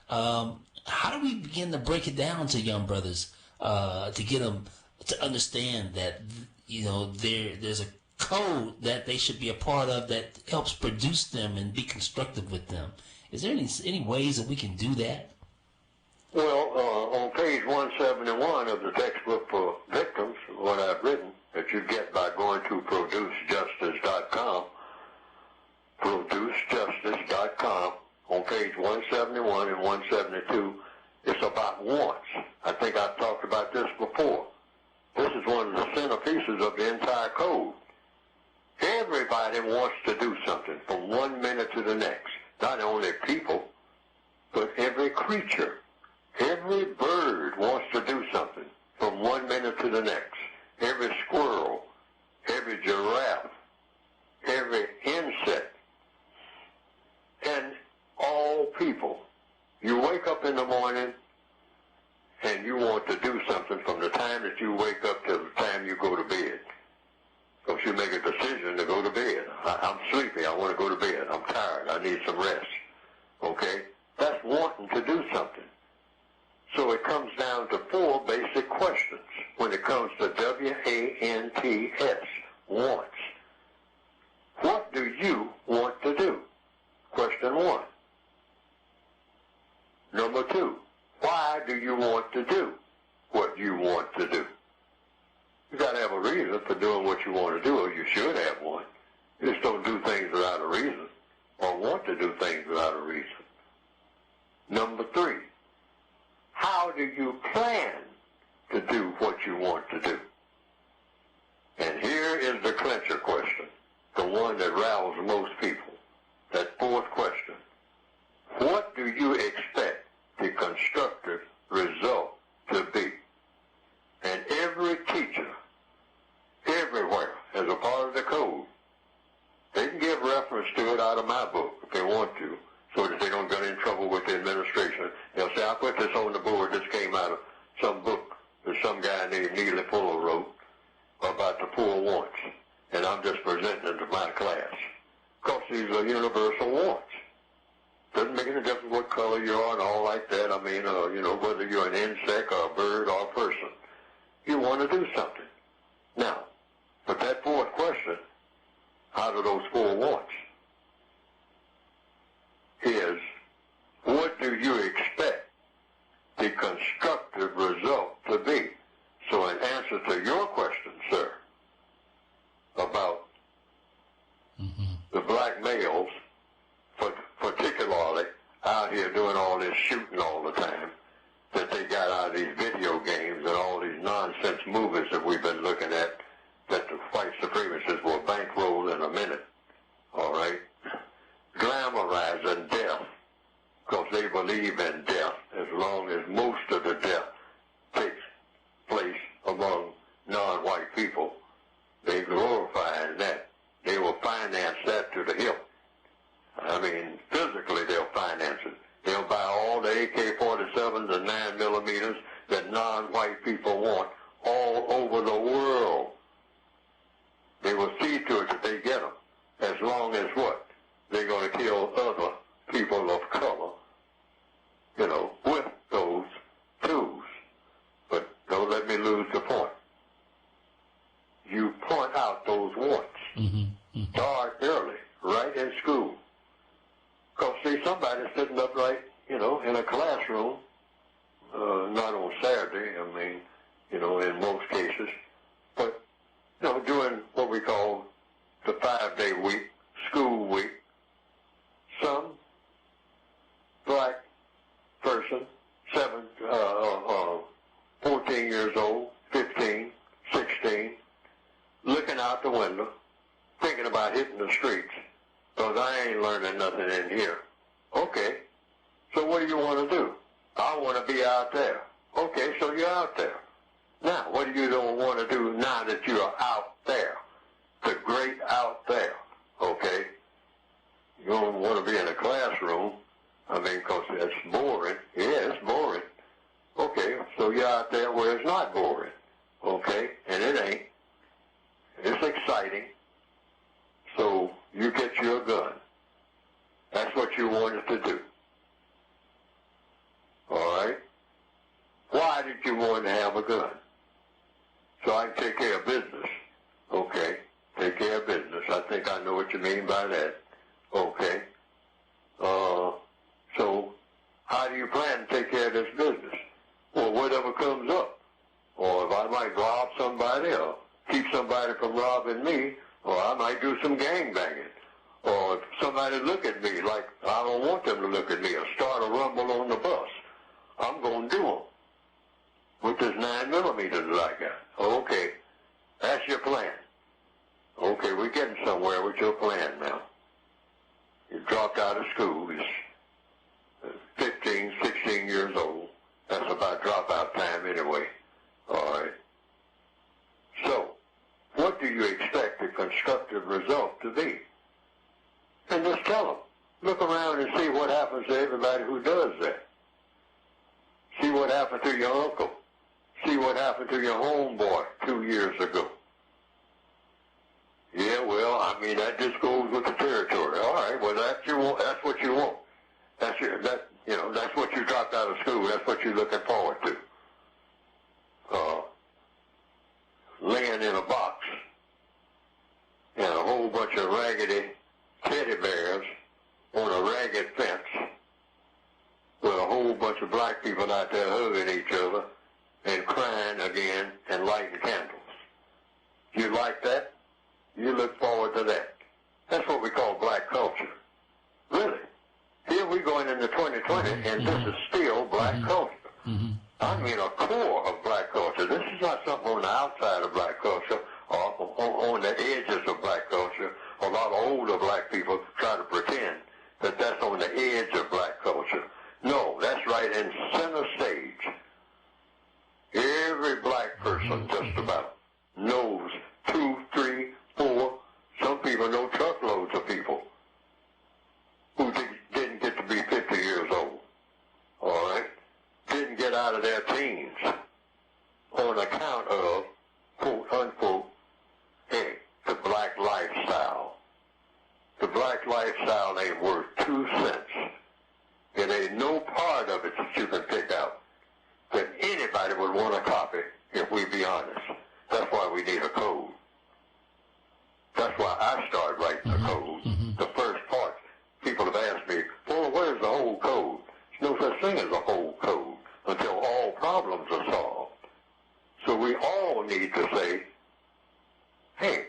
How do we begin to break it down to young brothers, to get them to understand that, there's a code that they should be a part of that helps produce them and be constructive with them? Is there any ways that we can do that? Well, on page 171 of the textbook for victims, what I've written, that you get by going to producejustice.com, producejustice.com, on page 171 and 172, it's about wants. I think I've talked about this before. This is one of the centerpieces of the entire code. Everybody wants to do something from one minute to the next. Not only people, but every creature. Every bird wants to do something from one minute to the next. Every squirrel, every giraffe, every insect, and all people. You wake up in the morning and you want to do something from the time that you wake up till the time you go to bed. Because you make a decision to go to bed. I'm sleepy. I want to go to bed. I'm tired. I need some rest. Okay? That's wanting to do something. So it comes down to 4 basic questions when it comes to W-A-N-T-S, wants. What do you want to do? Question 1. Number 2, why do you want to do what you want to do? You got to have a reason for doing what you want to do, or you should have one. You just don't do things without a reason, or want to do things without a reason. Number 3, how do you plan to do what you want to do? And here is the clincher question, the one that rattles most people, that 4th question. What do you expect the constructive result to be? And every teacher, everywhere, as a part of the code, they can give reference to it out of my book if they want to, so that they don't get in trouble with the administration. They'll say, I put this on the board. This came out of some book that some guy named Neely wrote about the 4 wants. And I'm just presenting it to my class. Because these are universal wants. Doesn't make any difference what color you are and all like that. I mean, whether you're an insect or a bird or a person. You want to do something. Now, but that 4th question, out of those 4 wants, is what do you expect the constructive result to be? So in answer to your question, sir, about the black males, particularly out here doing all this shooting all the time, that they got out of these video games and all these nonsense movies that we've been looking at, that the white supremacists will bankroll in a minute, all right? Glamorizing death, because they believe in death, as long as most of the death takes place among non-white people. They glorify that. They will finance that to the hilt. I mean, physically they'll finance it. They'll buy all the AK-47s and 9mm that non-white people want all over the world. They will see to it that they get them, as long as what? They're going to kill other people of color, with those tools. But don't let me lose the point. You point out those wants. Start early, right in school. Because, see, somebody's sitting up right, in a classroom, not on Saturday, in most cases, but, during what we call the 5-day week, school week, some black person, 14 years old, 15, 16, looking out the window, thinking about hitting the streets, because I ain't learning nothing in here. Okay, so what do you want to do? I want to be out there. Okay, so you're out there. Now, what do you don't want to do now that you're out there? The great out there, okay? You don't want to be in a classroom I mean, 'cause it's boring. Yeah, it's boring. Okay, so you're out there where it's not boring. Okay, and it ain't. It's exciting. So you get you a gun. That's what you wanted to do. All right? Why did you want to have a gun? So I can take care of business. Okay, take care of business. I think I know what you mean by that. Okay. So how do you plan to take care of this business? Well, whatever comes up. Or if I might rob somebody or keep somebody from robbing me, or I might do some gangbanging. Or if somebody look at me like I don't want them to look at me or start a rumble on the bus, I'm going to do them with this 9mm that I got. Okay, that's your plan. Okay, we're getting somewhere with your plan now. You dropped out of school. He's 15, 16 years old. That's about dropout time anyway. All right. So, what do you expect the constructive result to be? And just tell them. Look around and see what happens to everybody who does that. See what happened to your uncle. See what happened to your homeboy 2 years ago. Yeah, well, I mean, that just goes with the territory. All right, well, that's what you want. That's what you dropped out of school. That's what you're looking forward to. Laying in a box and a whole bunch of raggedy teddy bears on a ragged fence with a whole bunch of black people out there hugging each other and crying again and lighting candles. You like that? You look forward to that. That's what we call black culture. Really. Here we're going into 2020, and this is still black culture. I mean a core of black culture. This is not something on the outside of black culture or on the edges of black culture. A lot of older black people try to pretend that that's on the edge of black culture. No, that's right in center stage. Every black person just about knows 2, 3, 4, some people know truckloads of people who didn't get to be 50 years old. All right? Didn't get out of their teens on account of, quote, unquote, hey, the black lifestyle. The black lifestyle ain't worth 2 cents. It ain't no part of it that you can pick out that anybody would want to copy, if we be honest. That's why we need a code. That's why I started writing the code. The first part, people have asked me, well, where's the whole code? There's no such thing as a whole code until all problems are solved. So we all need to say, hey,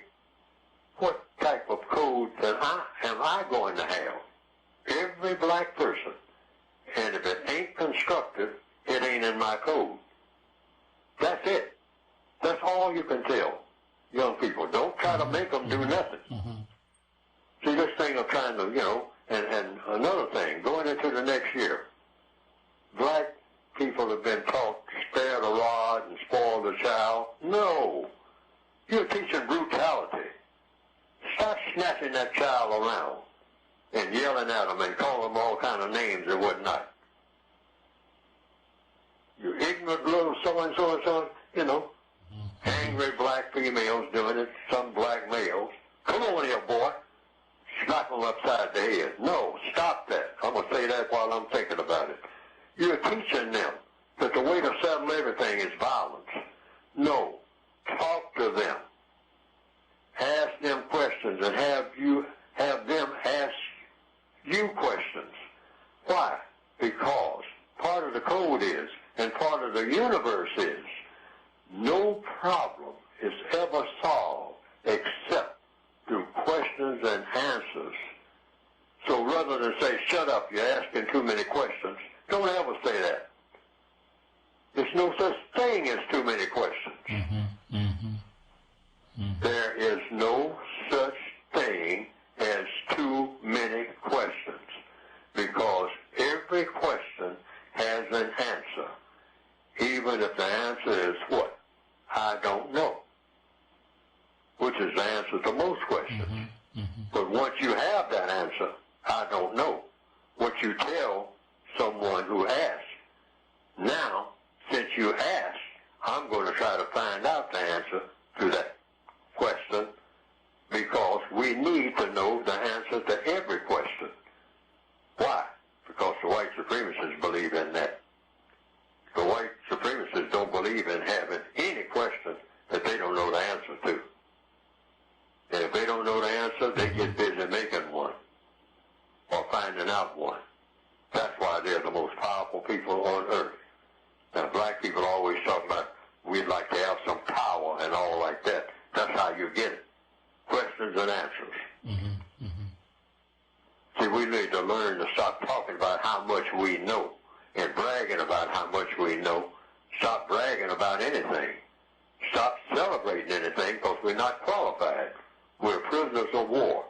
what type of code am I going to have? Every black person. And if it ain't constructive, it ain't in my code. That's it. That's all you can tell young people. Don't try to make them do nothing. See, this thing of trying to, and another thing, going into the next year, black people have been taught to spare the rod and spoil the child. No. You're teaching brutality. Stop snatching that child around and yelling at them and calling them all kind of names and whatnot. You ignorant little so-and-so and so, angry black females doing it, some black males. Come on here, boy. Slap them upside the head. No, stop that. I'm going to say that while I'm thinking about it. You're teaching them that the way to settle everything is violence. No. Talk to them. Ask them questions and have them ask you questions. Why? Because part of the code is, and part of the universe is, no problem is ever solved except through questions and answers. So rather than say, shut up, you're asking too many questions, don't ever say that. There's no such thing as too many questions. There is no such thing as too many questions, because every question has an answer, even if the answer is what? I don't know, which is the answer to most questions. But once you have that answer, I don't know, what you tell someone who asks. Now, since you asked, I'm going to try to find out the answer to that question, because we need to know the answer to every question. Why? Because the white supremacists believe in that. The white supremacists don't believe in having any question that they don't know the answer to. And if they don't know the answer, they get busy making one or finding out one. That's why they're the most powerful people on earth. Now, black people always talk about we'd like to have some power and all like that. That's how you get it. Questions and answers. Mm-hmm. Mm-hmm. See, we need to learn to stop talking about how much we know and bragging about how much we know. Stop bragging about anything. Stop celebrating anything because we're not qualified. We're prisoners of war.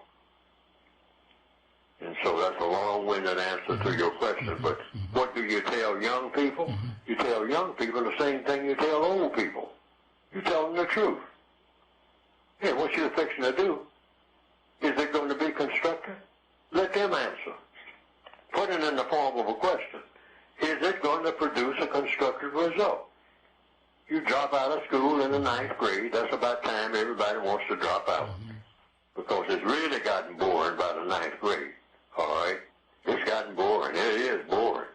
And so that's a long-winded answer to your question. But what do you tell young people? You tell young people the same thing you tell old people. You tell them the truth. Hey, what you're fixing to do, is it going to be constructive? Let them answer. Put it in the form of a question. Is it going to produce a constructive result? You drop out of school in the 9th grade, that's about time everybody wants to drop out. Because it's really gotten boring by the 9th grade. All right? It's gotten boring. It is boring.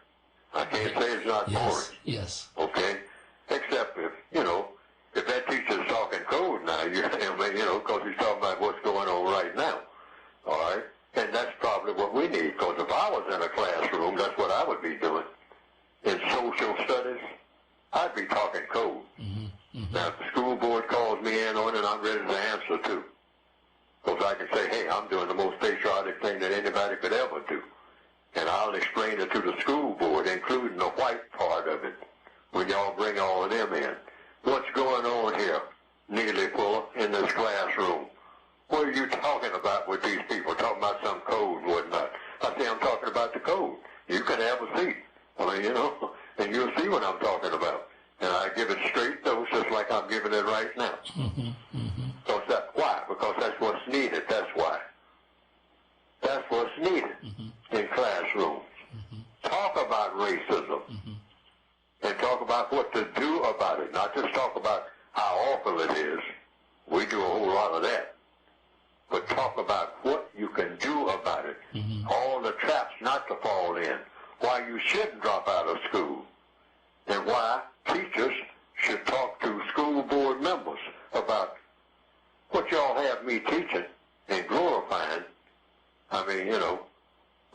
I can't say it's not boring. Yes. Okay? Except if, if that teacher's talking code now, because he's talking about what's going on right now. All right? And that's probably what we need, because if I was in a classroom, that's what I would be doing. In social studies, I'd be talking code. Mm-hmm. Mm-hmm. Now, if the school board calls me in on it, I'm ready to answer too. Because I can say, hey, I'm doing the most patriotic thing that anybody could ever do. And I'll explain it to the school board, including the white part of it, when y'all bring all of them in. What's going on here, Neely Fuller, in this classroom? What are you talking about with these people? Talking about some code and whatnot. I say, I'm talking about the code. You can have a seat. And you'll see what I'm talking about. And I give it straight dose just like I'm giving it right now. Mm-hmm. Mm-hmm. Why? Because that's what's needed. That's why. That's what's needed in classrooms. Talk about racism and talk about what to do about it. Not just talk about how awful it is. We do a whole lot of that. But talk about what you can do about it. All the traps not to fall in. Why you shouldn't drop out of school. And why teachers should talk to school board members about what y'all have me teaching and glorifying. I mean,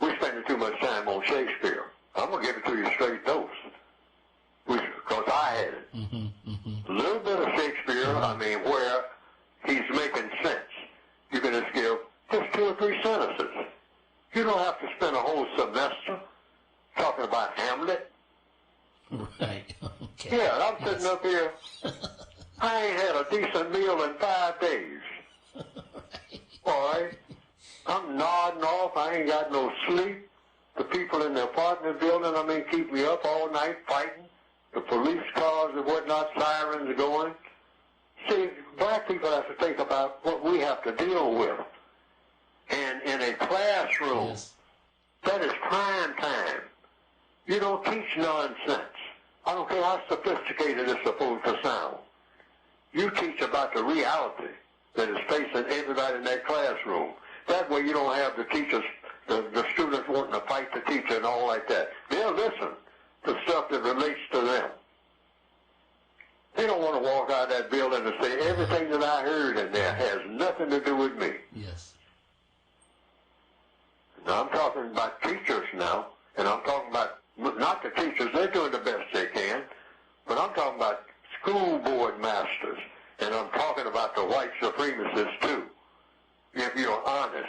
we're spending too much time on Shakespeare. I'm going to give it to you straight dose. Because I had it. A little bit of Shakespeare, where he's making sense. You can just give just 2 or 3 sentences. You don't have to spend a whole semester talking about Hamlet. Right. Okay. Yeah, I'm sitting up here. I ain't had a decent meal in 5 days. All right? I'm nodding off. I ain't got no sleep. The people in the apartment building, keep me up all night fighting. The police cars and whatnot, sirens are going. See, black people have to think about what we have to deal with. And in a classroom, that is prime time. You don't teach nonsense. I don't care how sophisticated it's supposed to sound. You teach about the reality that is facing everybody in that classroom. That way you don't have the teachers, the students wanting to fight the teacher and all like that. They'll listen to stuff that relates to them. They don't want to walk out of that building and say, everything that I heard in there has nothing to do with me. Yes. Now, I'm talking about teachers now, and I'm talking about not the teachers. They're doing the best they can, but I'm talking about school board masters, and I'm talking about the white supremacists, too. If you're honest,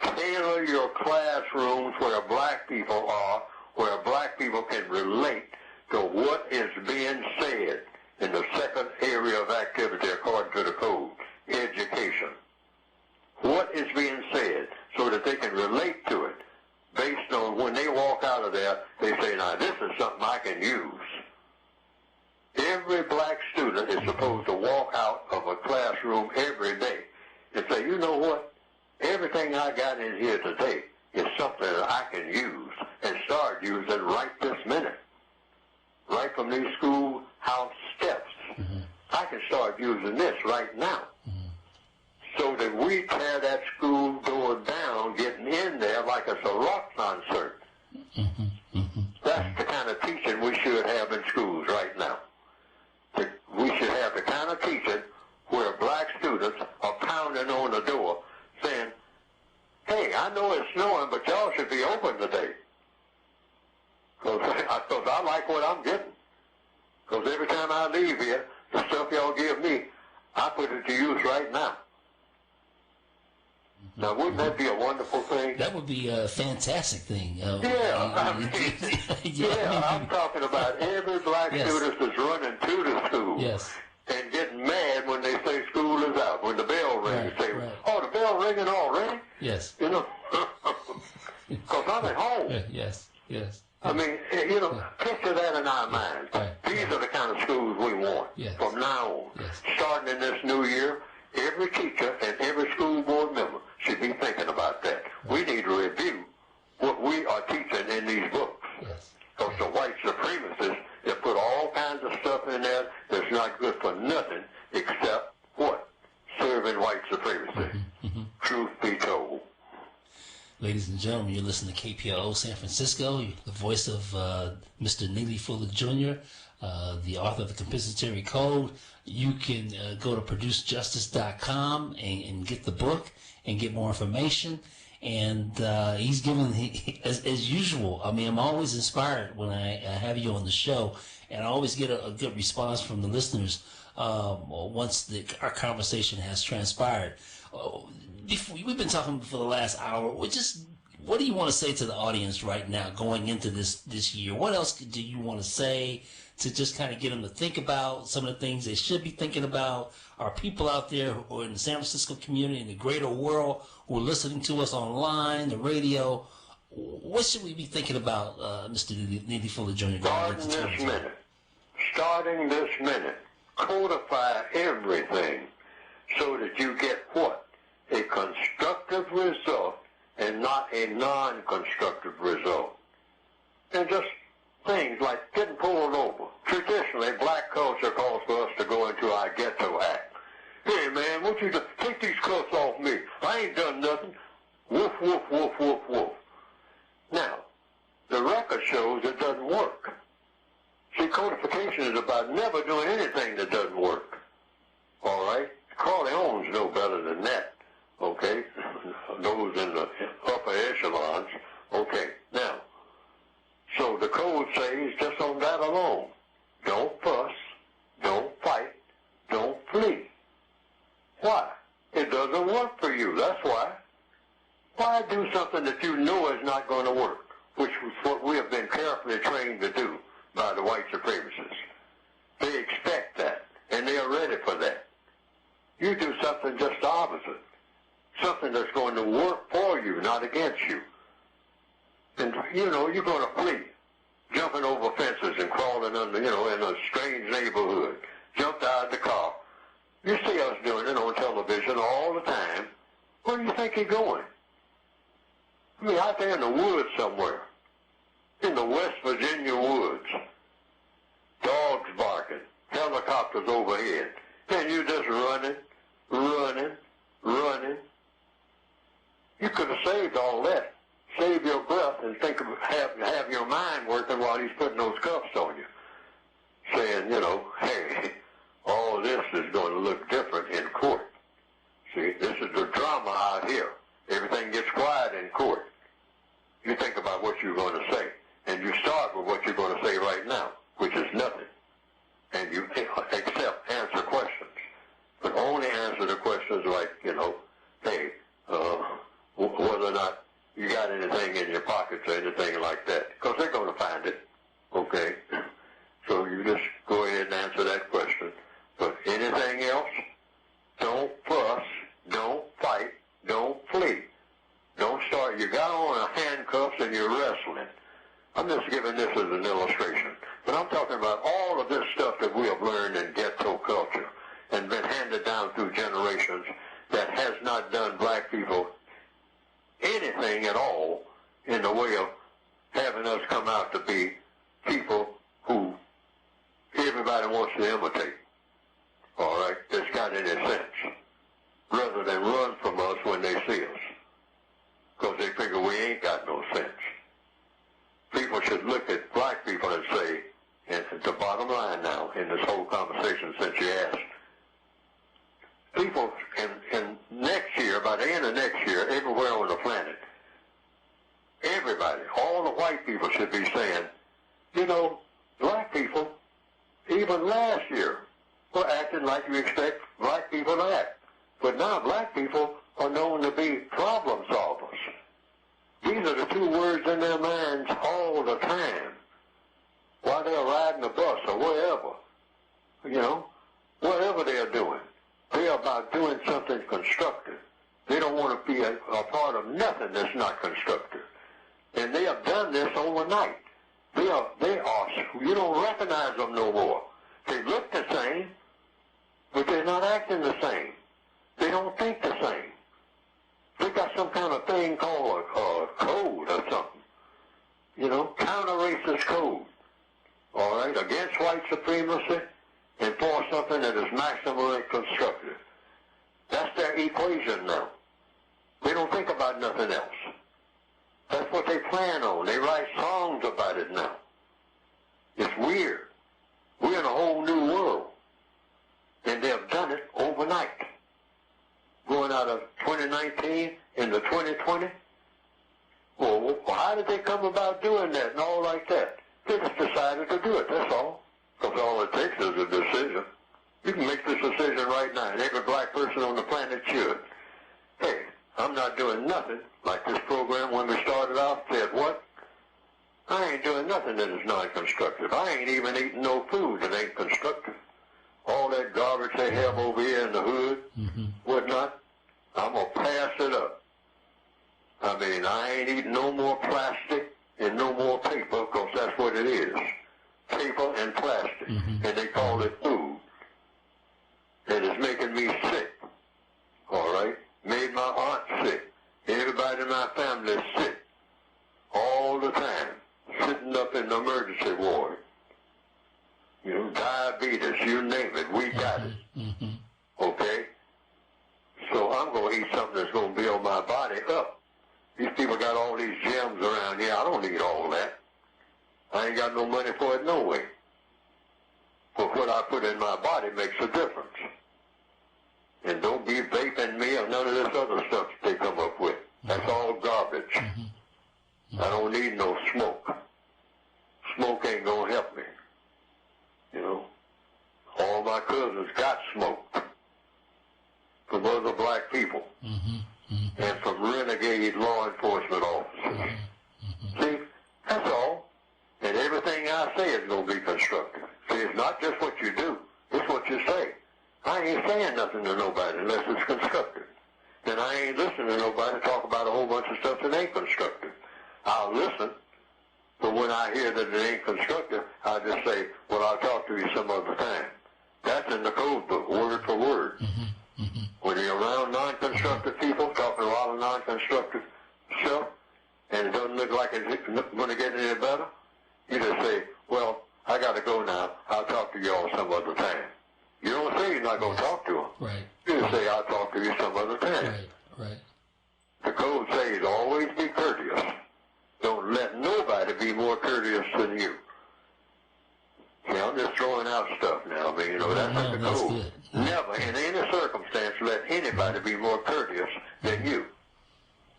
tailor your classrooms where black people are, where black people can relate to what is being said in the second area of activity according to the code, education. What is being said so that they can relate to it based on when they walk out of there, they say, now this is something I can use. Every black student is supposed to walk out of a classroom every day and say, you know what? Everything I got in here today is something that I can use. schoolhouse steps. I can start using this right now. So that we tear that school door down, getting in there like it's a rock concert. That's the kind of teaching we should have in schools right now. We should have the kind of teaching where black students are pounding on the door saying, hey, I know it's snowing, but y'all should be open today. Because I like what I'm getting. Because every time I leave here, the stuff y'all give me, I put it to use right now. Now, wouldn't that be a wonderful thing? That would be a fantastic thing. I'm talking about every black student that's running to the school and getting mad when they say school is out. When the bell rings, say, oh, the bell ringing already? Yes. You know, because I'm at home. Yes. I mean, you know, picture that in our minds. These are the kind of schools we want from now on. Starting in this new year, every teacher and every school board member should be thinking about that. We need to review what we are teaching in these books. Because the white supremacists have put all kinds of stuff in there that's not good for nothing except what? Serving white supremacy. Truth be told. Ladies and gentlemen, you're listening to KPLO San Francisco, the voice of Mr. Neely Fuller Jr., the author of the Compensatory Code. You can go to producejustice.com and get the book and get more information. And he's given, as usual, I mean, I'm always inspired when I have you on the show, and I always get a good response from the listeners once our conversation has transpired. We've been talking for the last hour. What do you want to say to the audience right now going into this year? What else do you want to say to just kind of get them to think about some of the things they should be thinking about? Our people out there who are in the San Francisco community, in the greater world, who are listening to us online, the radio, what should we be thinking about, Mr. Neely Fuller Jr.? Starting this minute, codify everything so that you get what? A constructive result and not a non-constructive result. And just things like getting pulled over. Traditionally, black culture calls for us to go into our ghetto act. Hey, man, won't you just take these cuffs off me? I ain't done nothing. Woof, woof, woof, woof, woof. Now, the record shows it doesn't work. See, codification is about never doing anything that doesn't work. All right? Corleones know better than that. Okay? Those in the upper echelons. Okay. Now, so the code says just on that alone, don't fuss, don't fight, don't flee. Why? It doesn't work for you. That's why. Why do something that you know is not going to work, which was what we have been carefully trained to do by the white supremacists. They expect that, and they are ready for that. You do something just the opposite, something that's going to work for you, not against you. And, you know, you're going to flee, jumping over fences and crawling under, you know, in a strange neighborhood, jumped out of the car. You see us doing it on television all the time. Where do you think you're going? I mean, out there in the woods somewhere, in the West Virginia woods, dogs barking, helicopters overhead, and you just running. You could have saved all that. Save your breath and think of have your mind working while he's putting those cuffs on you, saying, you know, hey, all this is going to look different in court. See, this is the drama out here. Everything gets quiet in court. You think about what you're going to say, and you start with what you're going to say right now, which is nothing. And you accept, answer questions. But only answer the questions like, you know, hey, whether or not you got anything in your pockets or anything like that. Because they're going to find it, okay? So you just go ahead and answer that question. But anything else, don't fuss, don't fight, don't flee. Don't start. You got on handcuffs and you're wrestling. I'm just giving this as an illustration. But I'm talking about all of this stuff that we have learned in ghetto culture and been handed down through generations that has not done black people anything at all in the way of having us come out to be people who every everybody wants to imitate, all right, that's got any sense, rather than run from us when they see us, because they figure we ain't got no sense. People should look at black people and say, and the bottom line now in this whole conversation since you asked, people in next year, by the end of next year, everywhere on the planet, everybody, all the white people should be saying, you know, black people, even last year, were acting like you expect black people to act. But now black people are known to be problem solvers. These are the two words in their minds all the time. While they're riding the bus or wherever, you know, whatever they're doing, they're about doing something constructive. They don't want to be a part of nothing that's not constructive. And they have done this overnight. They are, you don't recognize them no more. They look the same, but they're not acting the same. They don't think the same. They got some kind of thing called a code or something. You know, counter-racist code. All right, against white supremacy and for something that is maximally constructive. That's their equation now. They don't think about nothing else. That's what they plan on. They write songs about it now. It's weird. We're in a whole new world. And they have done it overnight. Going out of 2019 into 2020. Well, how did they come about doing that and all like that? They just decided to do it, that's all. Because all it takes is a decision. You can make this decision right now, and every black person on the planet should. Hey, I'm not doing nothing like this program when we started off said, what? I ain't doing nothing that is non-constructive. I ain't even eating no food that ain't constructive. All that garbage they have over here in the hood, whatnot, I'm going to pass it up. I mean, I ain't eating no more plastic and no more paper, because that's what it is. Paper and plastic. And they call it food. It is making me sick. All right? Made my aunt sick. Everybody in my family is sick. All the time. Sitting up in the emergency ward. You know, diabetes, you name it, we got it. Okay? So I'm going to eat something that's going to build my body up. These people got all these gems around here. I don't need all that. I ain't got no money for it no way. But what I put in my body makes a difference. And don't be vaping me or none of this other stuff that they come up with. That's all garbage. I don't need no smoke. Smoke ain't going to help me. You know, all my cousins got smoked from other black people and from renegade law enforcement officers. See, that's all. And everything I say is going to be constructive. See, it's not just what you do, it's what you say. I ain't saying nothing to nobody unless it's constructive. And I ain't listening to nobody talk about a whole bunch of stuff that ain't constructive. I'll listen, but when I hear that it ain't constructive, I'll just say, well, I'll talk to you some other time. That's in the code book, word for word. When you're around non-constructive people, talking a lot of non-constructive stuff, and it doesn't look like it's going to get any better, you just say, well, I got to go now. I'll talk to you all some other time. You don't say you're not going to talk to them. Right. You just say, I'll talk to you some other time. Right. The code says always be courteous. Don't let nobody be more courteous than you. See, I'm just throwing out stuff now. I mean, you know, that's in the code. Good. Never, in any circumstance, let anybody be more courteous than you.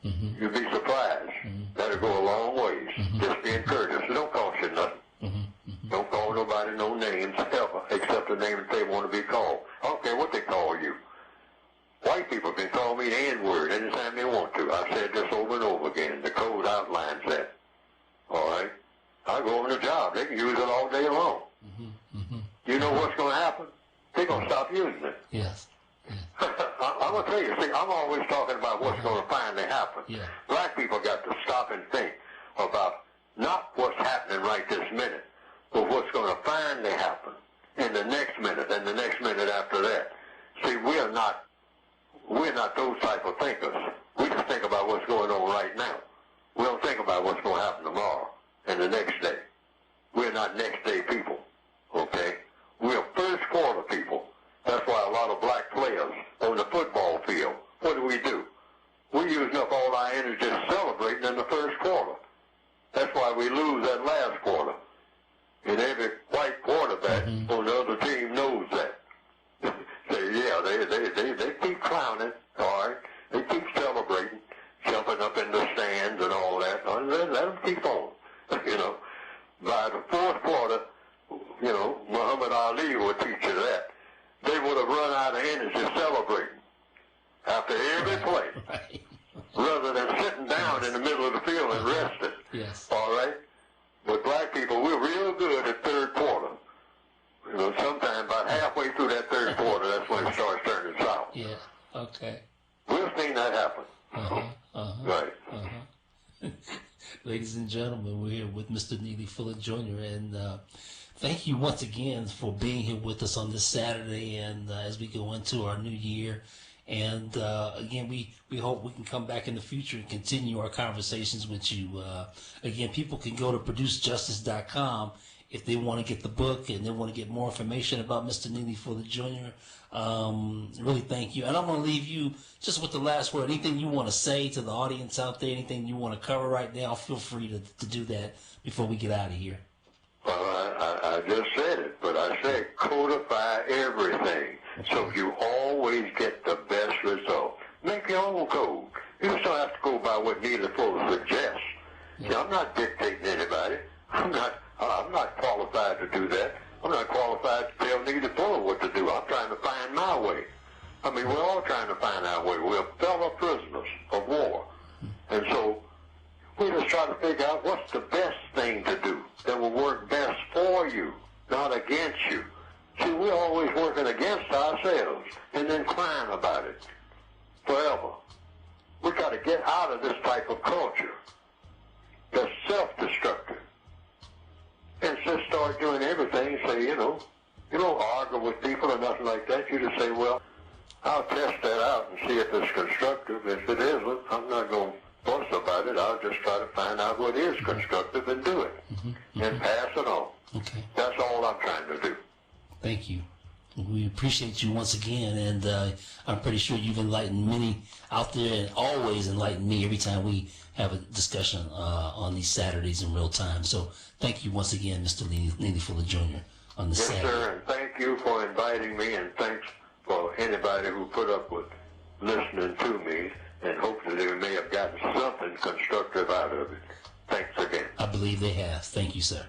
You'd be surprised. That'll go a long ways. Just being courteous. It don't cost you nothing. Don't call nobody no names ever, except the name that they want to be called. I don't care what they call you. White people can call me the N-word anytime they want to. I've said this over and over again. The code outlines that. All right? I go on the job. They can use it all day long. You know what's going to happen? They're going to stop using it. Yes. I'm going to tell you, see, I'm always talking about what's going to finally happen. Black people got to stop and think about not what's happening right this minute, but what's going to finally happen in the next minute and the next minute after that. See, we're not those type of thinkers. We just think about what's going on right now. We don't think about what's going to happen tomorrow and the next day. We're not next day people, okay? they keep clowning, all right? They keep celebrating, jumping up in the stands and all that. Let them keep on, you know. By the fourth quarter, you know, Muhammad Ali would teach you that. They would have run out of energy celebrating after every play, Right. rather than sitting down in the middle of the field and resting. Yes. All right? But black people, we're real good at third quarter. You know, sometime about halfway through that third quarter, that's when it starts turning south. Yeah. Okay. We've seen that happen. Right. Ladies and gentlemen, we're here with Mr. Neely Fuller Jr. and thank you once again for being here with us on this Saturday and as we go into our new year. And again, we hope we can come back in the future and continue our conversations with you. Again, people can go to producejustice.com if they want to get the book and they want to get more information about Mr. Neely Fuller Jr. Really thank you. And I'm going to leave you just with the last word. Anything you want to say to the audience out there, anything you want to cover right now, feel free to do that before we get out of here. Well, I just said it, but I said codify everything so you always get the best result. Make your own code. You just don't have to go by what Neely Fuller suggests. See, I'm not dictating anybody. I'm not qualified to do that. I'm not qualified to tell Neely Fuller what to do. I'm trying to find my way. I mean, we're all trying to find our way. We're fellow prisoners of war. And so we just try to figure out what's the best thing to do that will work best for you, not against you. See, we're always working against ourselves and then crying about it forever. We got to get out of this type of culture that's self-destructive and just start doing everything. Say, you don't argue with people or nothing like that. You just say, well, I'll test that out and see if it's constructive. If it isn't, I'm not going to fuss about it. I'll just try to find out what is constructive and do it and pass it on. Okay. That's all I'm trying to do. Thank you. We appreciate you once again, and I'm pretty sure you've enlightened many out there and always enlighten me every time we have a discussion on these Saturdays in real time. So thank you once again, Mr. Neely Fuller Jr. on this Saturday. Yes, sir, and thank you for inviting me, and thanks for anybody who put up with listening to me, and hopefully they may have gotten something constructive out of it. Thanks again. I believe they have. Thank you, sir.